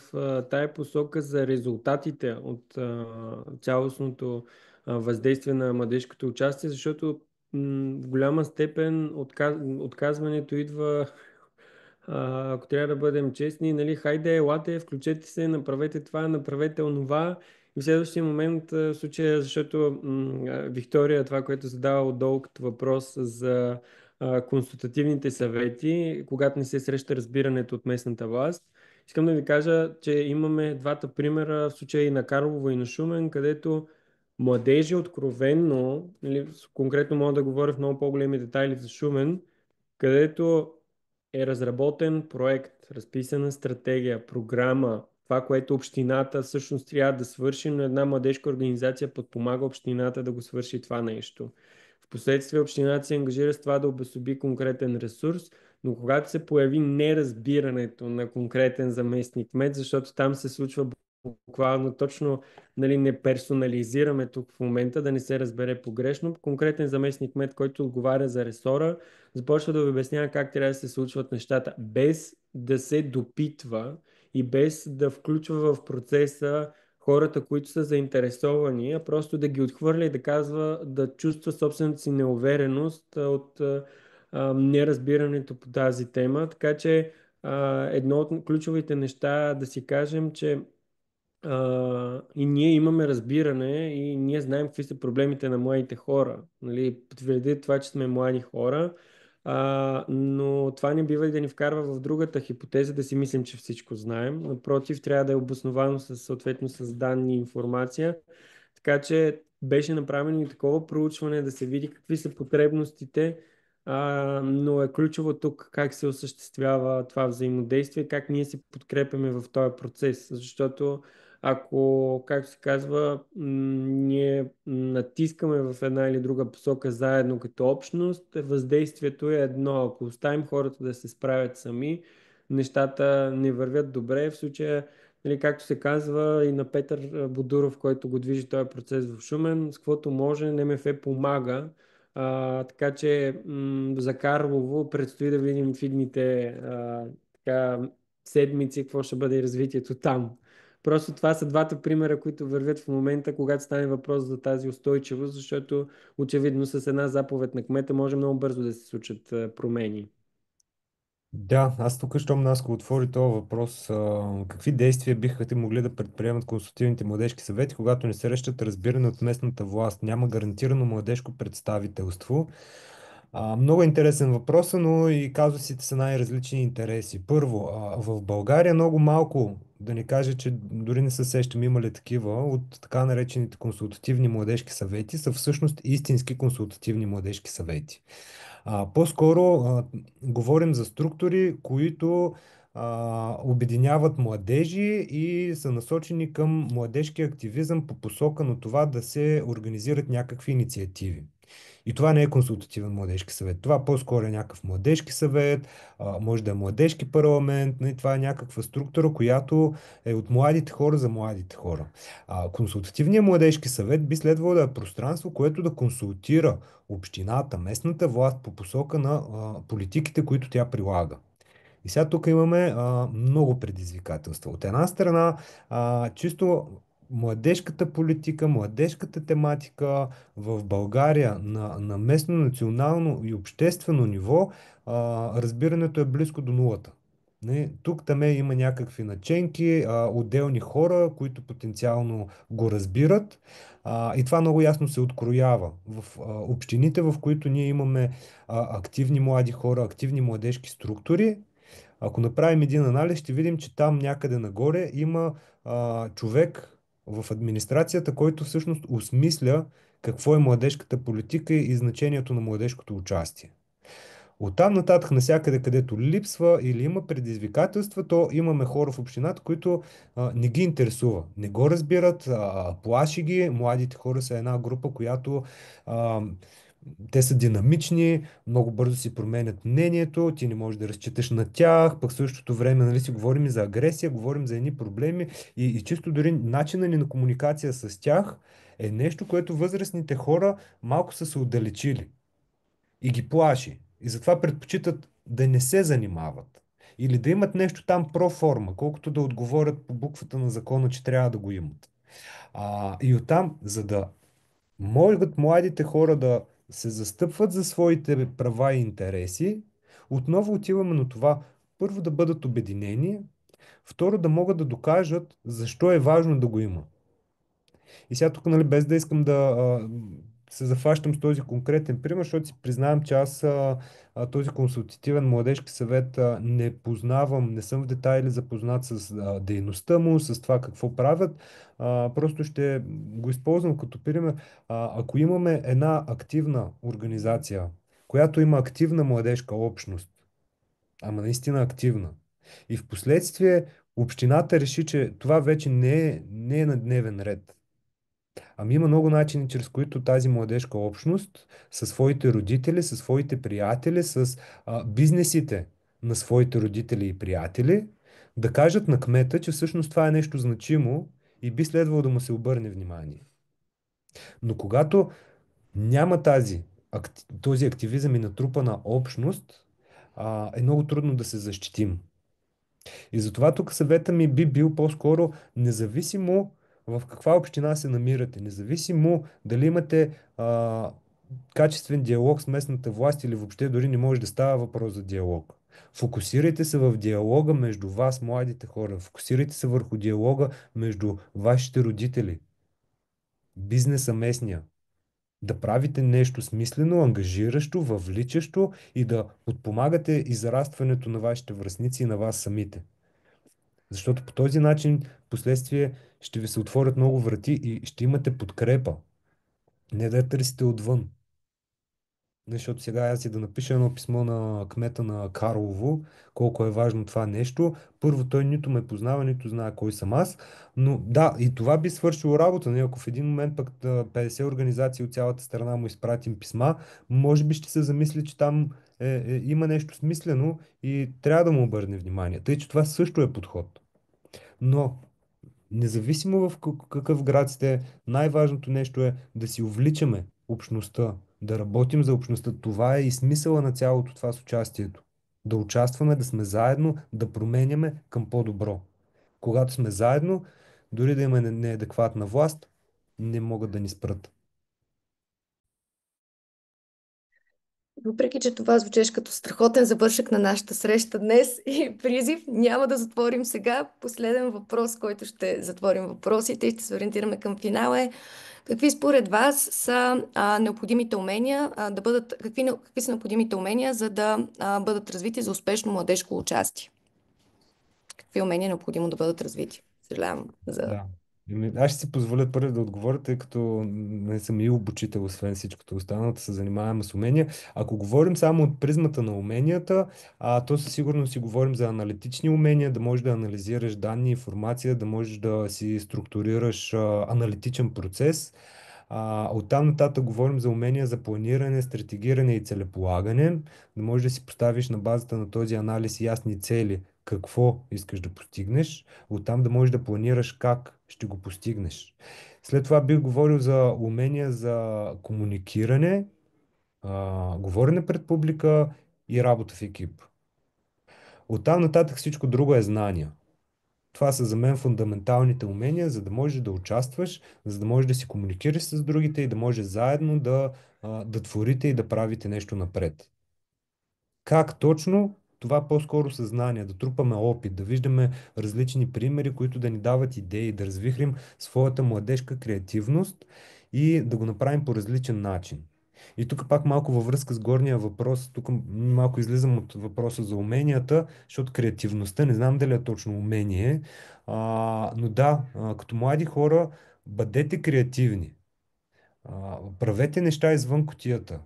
тая посока за резултатите от цялостното въздействие на младежкото участие, защото в голяма степен отказването идва, ако трябва да бъдем честни, нали, хайде, елате, включете се, направете това, направете онова. И в следващия момент, в случая, защото Виктория, това, което задава отдолу като въпрос за консултативните съвети, когато не се среща разбирането от местната власт. Искам да ви кажа, че имаме двата примера в случая и на Карлово и на Шумен, където младежи откровенно, или конкретно мога да говоря в много по-големи детайли за Шумен, където е разработен проект, разписана стратегия, програма, това, което общината всъщност трябва да свърши, но една младежка организация подпомага общината да го свърши това нещо. Впоследствие общината се ангажира с това да обособи конкретен ресурс, но когато се появи неразбирането на конкретен заместник кмет, защото там се случва буквално точно, нали, не персонализираме тук в момента, да не се разбере погрешно. Конкретен заместник кмет, който отговаря за ресора, започва да ви обяснява как трябва да се случват нещата, без да се допитва и без да включва в процеса хората, които са заинтересовани, а просто да ги отхвърля и да казва, да чувства собствената си неувереност от неразбирането по тази тема. Така че едно от ключовите неща да си кажем, че и ние имаме разбиране и ние знаем какви са проблемите на младите хора. Нали, преди това, че сме млади хора, но това не бива и да ни вкарва в другата хипотеза, да си мислим, че всичко знаем. Напротив, трябва да е обосновано съответно с данни и информация. Така че беше направено и такова проучване да се види какви са потребностите, но е ключово тук как се осъществява това взаимодействие, как ние си подкрепяме в този процес, защото ако, както се казва, ние натискаме в една или друга посока заедно като общност, въздействието е едно. Ако оставим хората да се справят сами, нещата не вървят добре. В случая, нали, както се казва и на Петър Бодуров, който го движи този процес в Шумен, с каквото може, НМФ помага. Така че за Карлово предстои да видим в идните така, седмици какво ще бъде развитието там. Просто това са двата примера, които вървят в момента, когато стане въпрос за тази устойчивост, защото очевидно с една заповед на кмета може много бързо да се случат промени. Да, аз тук, щом Наско отвори този въпрос, какви действия биха те могли да предприемат консултативните младежки съвети, когато не срещат разбиране от местната власт, няма гарантирано младежко представителство? Много интересен въпрос, но и казусите са най-различни интереси. Първо, в България много малко, да не кажа, че дори не се сещам има ли такива, от така наречените консултативни младежки съвети са всъщност истински консултативни младежки съвети. По-скоро говорим за структури, които обединяват младежи и са насочени към младежки активизъм по посока на това да се организират някакви инициативи. И това не е консултативен младежки съвет. Това по-скоро е някакъв младежки съвет, може да е младежки парламент, но и това е някаква структура, която е от младите хора за младите хора. Консултативният младежки съвет би следвало да е пространство, което да консултира общината, местната власт по посока на политиките, които тя прилага. И сега тук имаме много предизвикателства. От една страна, чисто младежката политика, младежката тематика в България на местно, национално и обществено ниво, разбирането е близко до нулата. Не, тук там има някакви наченки, отделни хора, които потенциално го разбират. И това много ясно се откроява в общините, в които ние имаме активни млади хора, активни младежки структури. Ако направим един анализ, ще видим, че там някъде нагоре има човек в администрацията, който всъщност осмисля какво е младежката политика и значението на младежкото участие. Оттам нататък, навсякъде, където липсва или има предизвикателства, то имаме хора в общината, които не ги интересува, не го разбират, плаши ги. Младите хора са една група, която а, те са динамични, много бързо си променят мнението, ти не можеш да разчиташ на тях, пък в същото време, нали, си говорим и за агресия, говорим за едни проблеми и чисто дори начина ни на комуникация с тях е нещо, което възрастните хора малко са се отдалечили и ги плаши. И затова предпочитат да не се занимават. Или да имат нещо там проформа, колкото да отговорят по буквата на закона, че трябва да го имат. И оттам, за да могат младите хора да се застъпват за своите права и интереси, отново отиваме на това, първо да бъдат обединени, второ да могат да докажат защо е важно да го има. И сега тук, нали, без да искам да се зафащам с този конкретен пример, защото си признавам, че аз този консултативен младежки съвет не познавам, не съм в детайли запознат с дейността му, с това какво правят. Просто ще го използвам като пример. Ако имаме една активна организация, която има активна младежка общност, ама наистина активна, и в последствие общината реши, че това вече не е на дневен ред. Ами има много начини, чрез които тази младежка общност със своите родители, със своите приятели, с бизнесите на своите родители и приятели Да кажат на кмета, че всъщност това е нещо значимо и би следвало да му се обърне внимание. Но когато няма този активизъм и натрупана общност, е много трудно да се защитим. И затова тук съвета ми би бил по-скоро независимо в каква община се намирате, независимо дали имате качествен диалог с местната власт или въобще дори не може да става въпрос за диалог. Фокусирайте се в диалога между вас, младите хора. Фокусирайте се върху диалога между вашите родители, бизнеса местния. Да правите нещо смислено, ангажиращо, въвличащо и да подпомагате израстването на вашите връстници и на вас самите. Защото по този начин, в последствие, ще ви се отворят много врати и ще имате подкрепа. Не да я търсите отвън. Защото сега аз и да напиша едно писмо на кмета на Карлово, колко е важно това нещо. Първо, той нито ме познава, нито знае кой съм аз. Но да, и това би свършило работа. Не? Ако в един момент пък 50 организации от цялата страна му изпратим писма, може би ще се замисли, че там има нещо смислено и трябва да му обърне внимание. Тъй, че това също е подход. Но независимо в какъв град сте, най-важното нещо е да си увличаме общността, да работим за общността. Това е и смисъла на цялото това с участието. Да участваме, да сме заедно, да променяме към по-добро. Когато сме заедно, дори да имаме неадекватна власт, не могат да ни спрат. Въпреки, че това звучеше като страхотен завършък на нашата среща днес и призив, няма да затворим сега. Последен въпрос, който ще затворим въпросите и ще се ориентираме към финала е: какви според вас са необходимите умения какви са необходимите умения, за да бъдат развити за успешно младежко участие? Какви умения е необходимо да бъдат развити? Съжалявам за... Да. Аз ще си позволя първо да отговоря, тъй като не съм и обучител, освен всичкото останало, да се занимаваме с умения. Ако говорим само от призмата на уменията, то със сигурност си говорим за аналитични умения, да можеш да анализираш данни, информация, да можеш да си структурираш аналитичен процес. Оттам нататък говорим за умения за планиране, стратегиране и целеполагане, да можеш да си поставиш на базата на този анализ ясни цели, какво искаш да постигнеш, оттам да можеш да планираш как ще го постигнеш. След това бих говорил за умения за комуникиране, говорене пред публика и работа в екип. Оттам нататък всичко друго е знания. Това са за мен фундаменталните умения, за да можеш да участваш, за да можеш да си комуникираш с другите и да може заедно да творите и да правите нещо напред. Как точно? Това по-скоро съзнание, да трупаме опит, да виждаме различни примери, които да ни дават идеи, да развихрим своята младежка креативност и да го направим по различен начин. И тук пак малко във връзка с горния въпрос, тук малко излизам от въпроса за уменията, защото креативността, не знам дали е точно умение, но да, като млади хора, бъдете креативни. Правете неща извън кутията.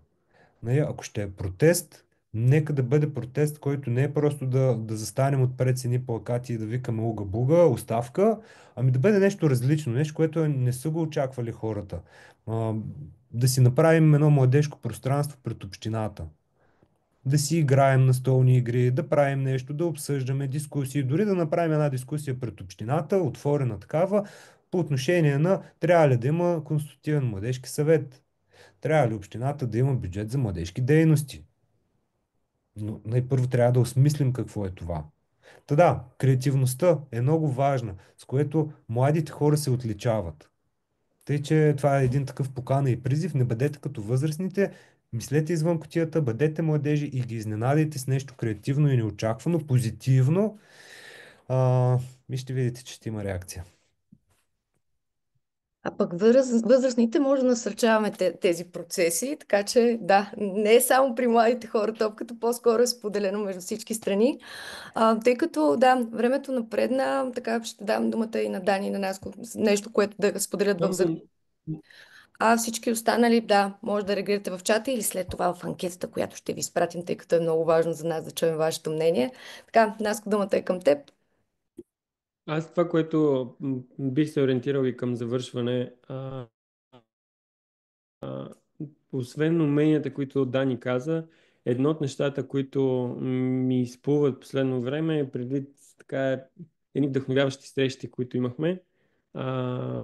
Нали, ако ще е протест, нека да бъде протест, който не е просто да застанем отпред с едни плакати и да викаме уга-буга, оставка, ами да бъде нещо различно, нещо, което не са го очаквали хората. А, да си направим едно младежко пространство пред общината. Да си играем на столни игри, да правим нещо, да обсъждаме дискусии, дори да направим една дискусия пред общината, отворена такава, по отношение на трябва ли да има конститутивен младежки съвет. Трябва ли общината да има бюджет за младежки дейности? Но най-първо трябва да осмислим какво е това. Та да, креативността е много важна, с което младите хора се отличават. Тъй, че това е един такъв покана и призив. Не бъдете като възрастните, мислете извън кутията, бъдете младежи и ги изненадайте с нещо креативно и неочаквано, позитивно. А, и ще видите, че ще има реакция. А пък възрастните може да насърчаваме тези процеси, така че да, не е само при младите хора топката, по-скоро е споделено между всички страни. Тъй като, да, времето напредна, така ще дам думата и на Дани и на нас, нещо, което да споделят в заключение. А всички останали, да, може да реагирате в чата или след това в анкетата, която ще ви изпратим, тъй като е много важно за нас да чуем вашето мнение. Така, Наско, думата е към теб. Аз това, което бих се ориентирал и към завършване, освен уменията, които Дани каза, едно от нещата, които ми изплуват последно време, е предвид така едни вдъхновяващи срещи, които имахме. А,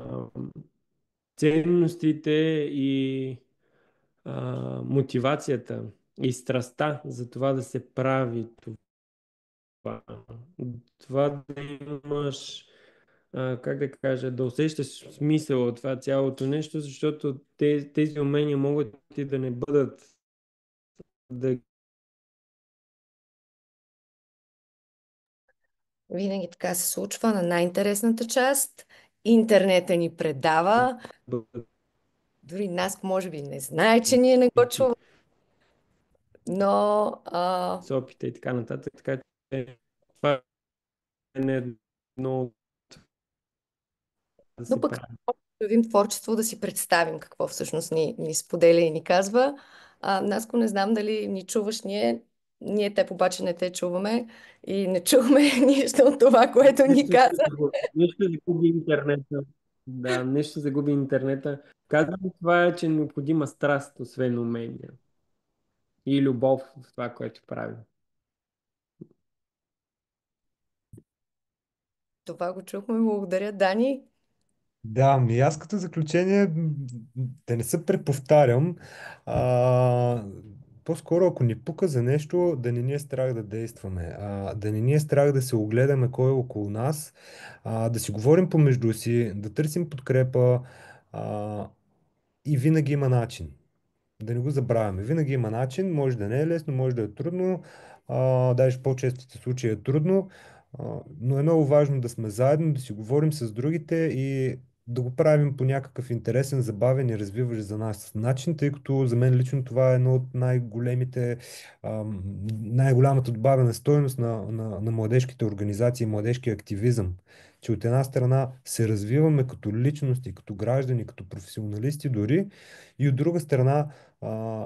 ценностите и мотивацията и страстта за това да се прави това. Това да имаш, как да кажа, да усещаш смисъл от това цялото нещо, защото тези умения могат и да не бъдат да Винаги така се случва на най-интересната част. Интернета ни предава. бъдат Дори нас може би не знае, че ние не го чуваме, но с опита и така нататък. Така че това е не едно от да но се пък прави. да видим творчество, да си представим какво всъщност ни споделя и ни казва. Наско, не знам дали ни чуваш ние теб обаче не те чуваме и не чуваме нищо от това, което ни Нещо каза. нещо загуби интернета. Да, нещо загуби интернета. Казвам това е, че е необходима страст, освен умения. И любов в това, което правим. Това го чухме. Благодаря, Дани. Да, ми аз като заключение, да не се преповтарям, а, по-скоро ако ни пука за нещо, да не ни е страх да действаме, да не ни е страх да се огледаме кой е около нас, да си говорим помежду си, да търсим подкрепа, а, и винаги има начин. Да не го забравяме. Винаги има начин, може да не е лесно, може да е трудно, даже в по-честите случаи е трудно, но е много важно да сме заедно, да си говорим с другите и да го правим по някакъв интересен, забавен и развиващ за нас начин, тъй като за мен лично това е едно от най-големите, най-голямата добавена стойност на младежките организации, младежкия активизъм, че от една страна се развиваме като личности, като граждани, като професионалисти дори, и от друга страна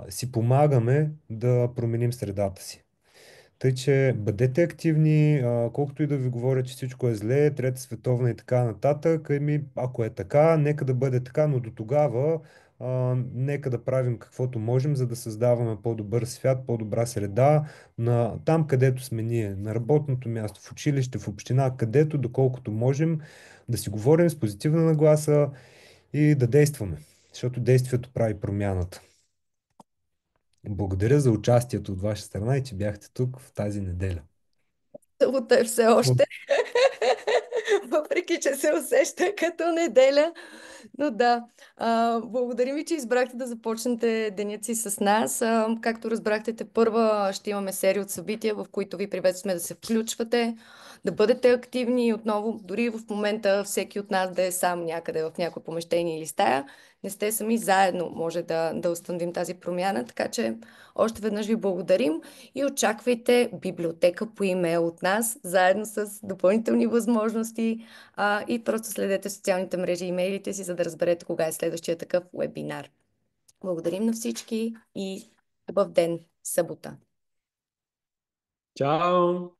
си помагаме да променим средата си. Тъй, че бъдете активни, колкото и да ви говоря, че всичко е зле, Трета световна и така нататък. Ако е така, нека да бъде така, но до тогава нека да правим каквото можем, за да създаваме по-добър свят, по-добра среда там, където сме ние, на работното място, в училище, в община, където, доколкото можем, да си говорим с позитивна нагласа и да действаме, защото действието прави промяната. Благодаря за участието от ваша страна и че бяхте тук в тази неделя. Събота е все още, въпреки че се усеща като неделя. Но да, благодарим ви, че избрахте да започнете денят си с нас. Както разбрахте, първа ще имаме серия от събития, в които ви приветстваме да се включвате, да бъдете активни и отново, дори в момента всеки от нас да е сам някъде в някое помещение или стая, не сте сами, заедно може да установим тази промяна, така че още веднъж ви благодарим и очаквайте библиотека по имейл от нас, заедно с допълнителни възможности, и просто следете социалните мрежи и имейлите си, за да разберете кога е следващия такъв вебинар. Благодарим на всички и хубав ден, събота! Чао!